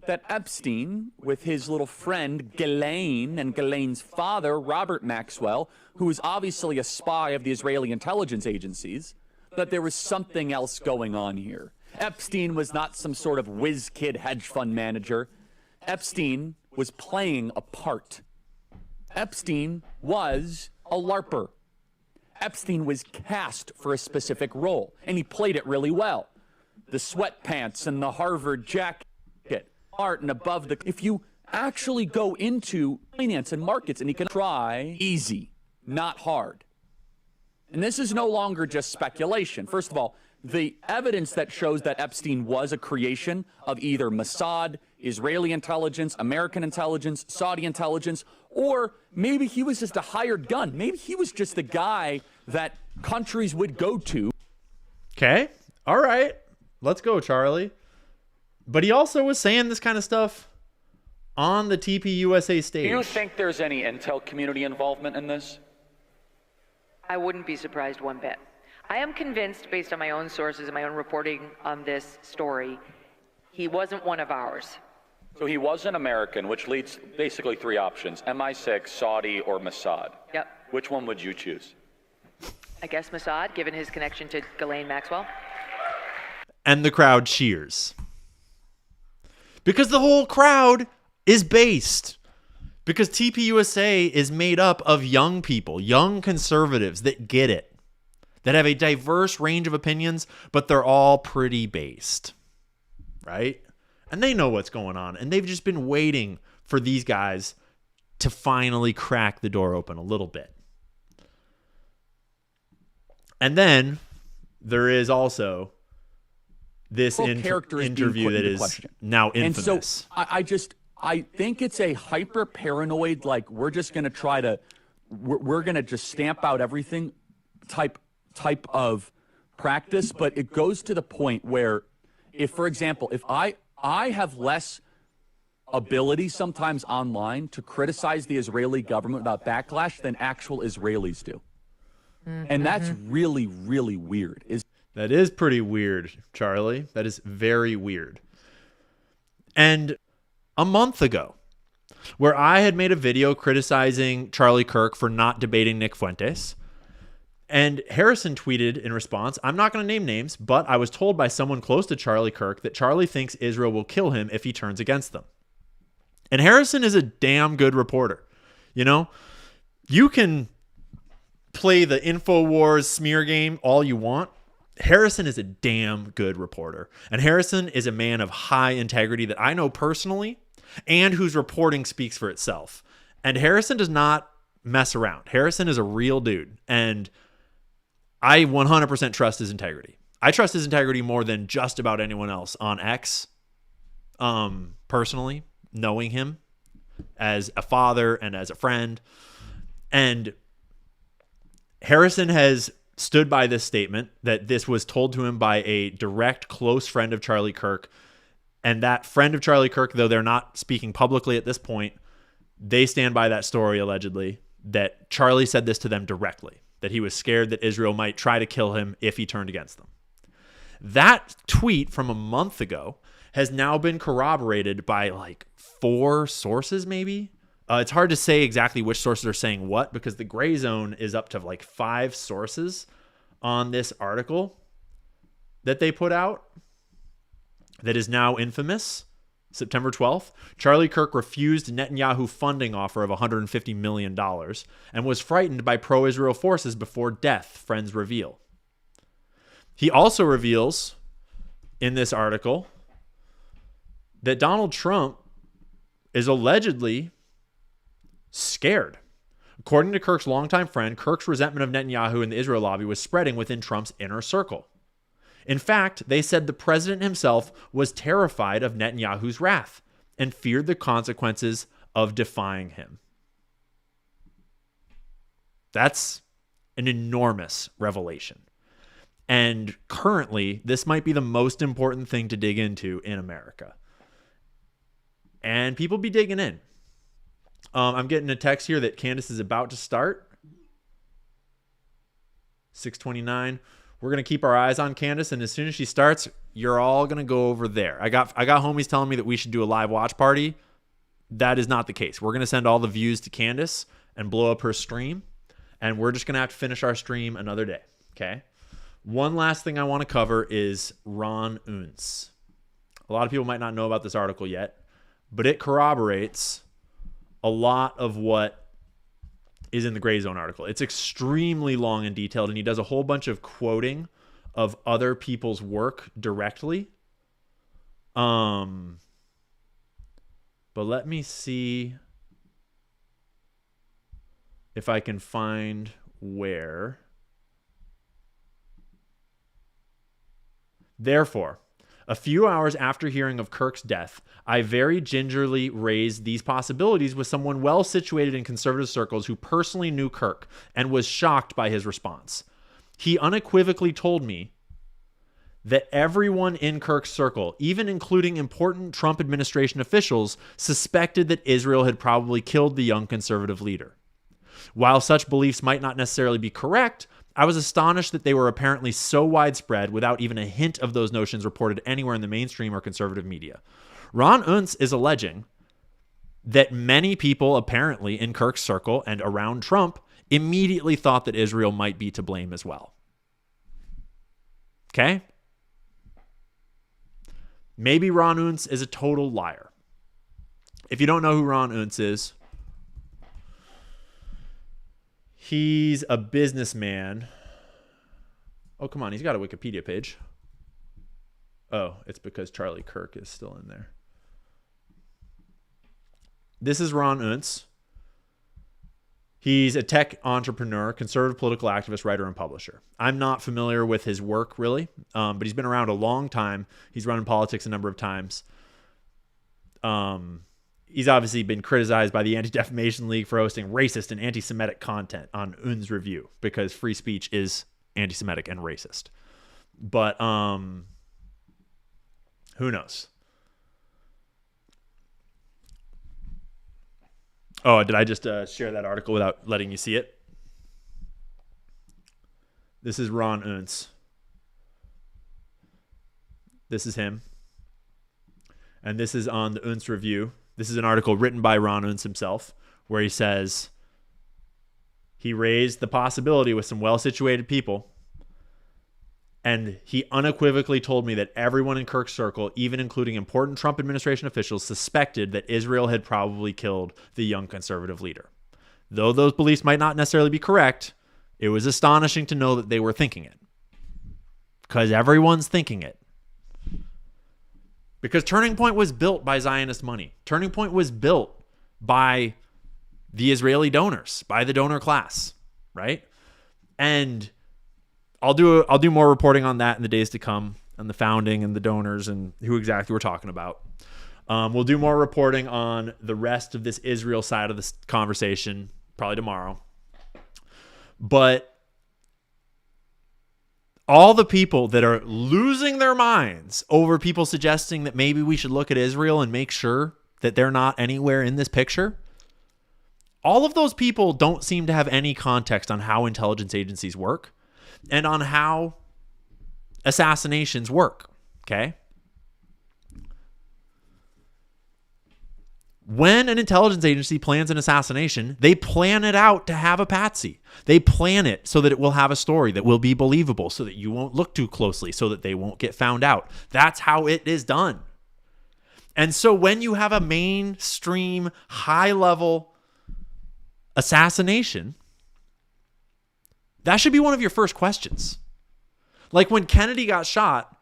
That Epstein, with his little friend Ghislaine and Ghislaine's father, Robert Maxwell, who was obviously a spy of the Israeli intelligence agencies, that there was something else going on here. Epstein was not some sort of whiz kid hedge fund manager. Epstein was playing a part. Epstein was a LARPer. Epstein was cast for a specific role, and he played it really well. The sweatpants and the Harvard jacket, art and above the... If you actually go into finance and markets, and you can try easy, not hard. And this is no longer just speculation. First of all, the evidence that shows that Epstein was a creation of either Mossad, Israeli intelligence, American intelligence, Saudi intelligence, or maybe he was just a hired gun. Maybe he was just the guy that countries would go to. Okay. All right. Let's go, Charlie. But he also was saying this kind of stuff on the TPUSA stage. Do you think there's any intel community involvement in this? I wouldn't be surprised one bit. I am convinced, based on my own sources and my own reporting on this story, he wasn't one of ours. So he was an American, which leads basically three options: MI6, Saudi, or Mossad. Yep. Which one would you choose? I guess Mossad, given his connection to Ghislaine Maxwell. And the crowd cheers. Because the whole crowd is based. Because TPUSA is made up of young people, young conservatives that get it, that have a diverse range of opinions, but they're all pretty based, right? And they know what's going on, and they've just been waiting for these guys to finally crack the door open a little bit. And then there is also this interview that is now infamous. And so I think it's a hyper paranoid, like we're just going to try to, we're going to just stamp out everything type of practice. But it goes to the point where if, for example, if I have less ability sometimes online to criticize the Israeli government without backlash than actual Israelis do. And that's really, really weird. That is pretty weird, Charlie. That is very weird. And a month ago, where I had made a video criticizing Charlie Kirk for not debating Nick Fuentes, and Harrison tweeted in response, "I'm not going to name names, but I was told by someone close to Charlie Kirk that Charlie thinks Israel will kill him if he turns against them." And Harrison is a damn good reporter. You know, you can play the InfoWars smear game all you want. Harrison is a damn good reporter. And Harrison is a man of high integrity that I know personally and whose reporting speaks for itself. And Harrison does not mess around. Harrison is a real dude. And I 100% trust his integrity. I trust his integrity more than just about anyone else on X. Personally, knowing him as a father and as a friend. And Harrison has stood by this statement that this was told to him by a direct close friend of Charlie Kirk. And that friend of Charlie Kirk, though they're not speaking publicly at this point, they stand by that story allegedly that Charlie said this to them directly, that he was scared that Israel might try to kill him if he turned against them. That tweet from a month ago has now been corroborated by like 4 sources maybe. It's hard to say exactly which sources are saying what because the gray zone is up to like 5 sources on this article that they put out that is now infamous. September 12th, Charlie Kirk refused Netanyahu funding offer of $150 million and was frightened by pro-Israel forces before death, friends reveal. He also reveals in this article that Donald Trump is allegedly scared. According to Kirk's longtime friend, Kirk's resentment of Netanyahu and the Israel lobby was spreading within Trump's inner circle. In fact, they said the president himself was terrified of Netanyahu's wrath and feared the consequences of defying him. That's an enormous revelation. And currently, this might be the most important thing to dig into in America. And people be digging in. I'm getting a text here that Candace is about to start. 6:29. We're going to keep our eyes on Candace, and as soon as she starts, you're all going to go over there. I got homies telling me that we should do a live watch party. That is not the case. We're going to send all the views to Candace and blow up her stream, and we're just going to have to finish our stream another day, okay? One last thing I want to cover is Ron Unz. A lot of people might not know about this article yet, but it corroborates a lot of what is in the Gray Zone article. It's extremely long and detailed, and he does a whole bunch of quoting of other people's work directly. But let me see if I can find where. Therefore, a few hours after hearing of Kirk's death, I very gingerly raised these possibilities with someone well situated in conservative circles who personally knew Kirk and was shocked by his response. He unequivocally told me that everyone in Kirk's circle, even including important Trump administration officials, suspected that Israel had probably killed the young conservative leader. While such beliefs might not necessarily be correct, I was astonished that they were apparently so widespread without even a hint of those notions reported anywhere in the mainstream or conservative media. Ron Unz is alleging that many people apparently in Kirk's circle and around Trump immediately thought that Israel might be to blame as well. Okay? Maybe Ron Unz is a total liar. If you don't know who Ron Unz is, he's a businessman. Oh, come on. He's got a Wikipedia page. Oh, it's because Charlie Kirk is still in there. This is Ron Unz. He's a tech entrepreneur, conservative political activist, writer, and publisher. I'm not familiar with his work, really, but he's been around a long time. He's run in politics a number of times. He's obviously been criticized by the Anti-Defamation League for hosting racist and anti-Semitic content on Unz Review because free speech is anti-Semitic and racist. But who knows? Oh, did I just share that article without letting you see it? This is Ron Unz. This is him. And this is on the Unz Review. This is an article written by Ron Unz himself, where he says he raised the possibility with some well-situated people, and he unequivocally told me that everyone in Kirk's circle, even including important Trump administration officials, suspected that Israel had probably killed the young conservative leader. Though those beliefs might not necessarily be correct, it was astonishing to know that they were thinking it. Because everyone's thinking it. Because Turning Point was built by Zionist money. Turning Point was built by the Israeli donors, by the donor class, right? And I'll do more reporting on that in the days to come, and the founding and the donors and who exactly we're talking about. We'll do more reporting on the rest of this Israel side of this conversation probably tomorrow. But all the people that are losing their minds over people suggesting that maybe we should look at Israel and make sure that they're not anywhere in this picture, all of those people don't seem to have any context on how intelligence agencies work and on how assassinations work, okay? When an intelligence agency plans an assassination, they plan it out to have a patsy. They plan it so that it will have a story that will be believable, so that you won't look too closely, so that they won't get found out. That's how it is done. And so when you have a mainstream, high-level assassination, that should be one of your first questions. Like when Kennedy got shot,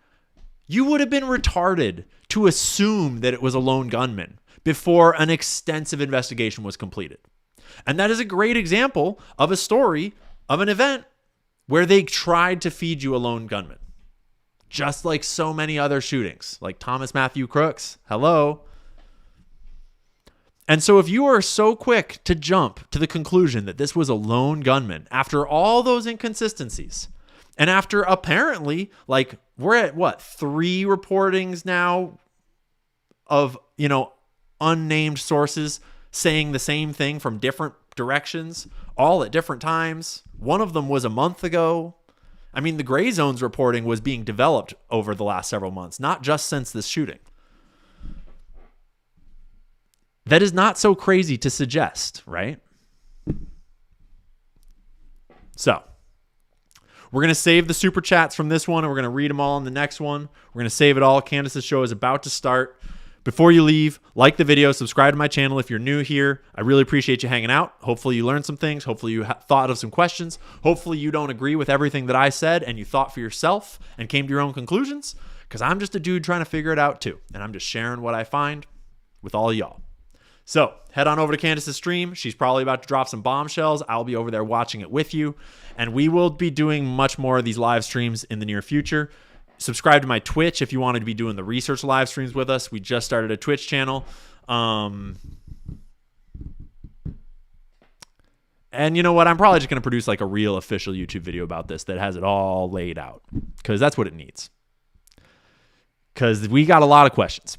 you would have been retarded to assume that it was a lone gunman before an extensive investigation was completed. And that is a great example of a story of an event where they tried to feed you a lone gunman. Just like so many other shootings, like Thomas Matthew Crooks. Hello. And so if you are so quick to jump to the conclusion that this was a lone gunman after all those inconsistencies, and after apparently, like, we're at what, 3 reportings now of, unnamed sources saying the same thing from different directions, all at different times. One of them was a month ago. I mean, the Gray Zone's reporting was being developed over the last several months, not just since this shooting. That is not so crazy to suggest, right? So, we're going to save the super chats from this one, and we're going to read them all in the next one. We're going to save it all. Candace's show is about to start. Before you leave, like the video, subscribe to my channel if you're new here. I really appreciate you hanging out. Hopefully you learned some things. Hopefully you thought of some questions. Hopefully you don't agree with everything that I said and you thought for yourself and came to your own conclusions, because I'm just a dude trying to figure it out too, and I'm just sharing what I find with all y'all. So head on over to Candace's stream. She's probably about to drop some bombshells. I'll be over there watching it with you. And we will be doing much more of these live streams in the near future. Subscribe to my Twitch if you wanted to be doing the research live streams with us. We just started a Twitch channel. And you know what? I'm probably just going to produce like a real official YouTube video about this that has it all laid out, because that's what it needs. Because we got a lot of questions,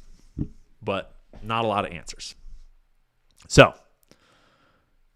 but not a lot of answers. So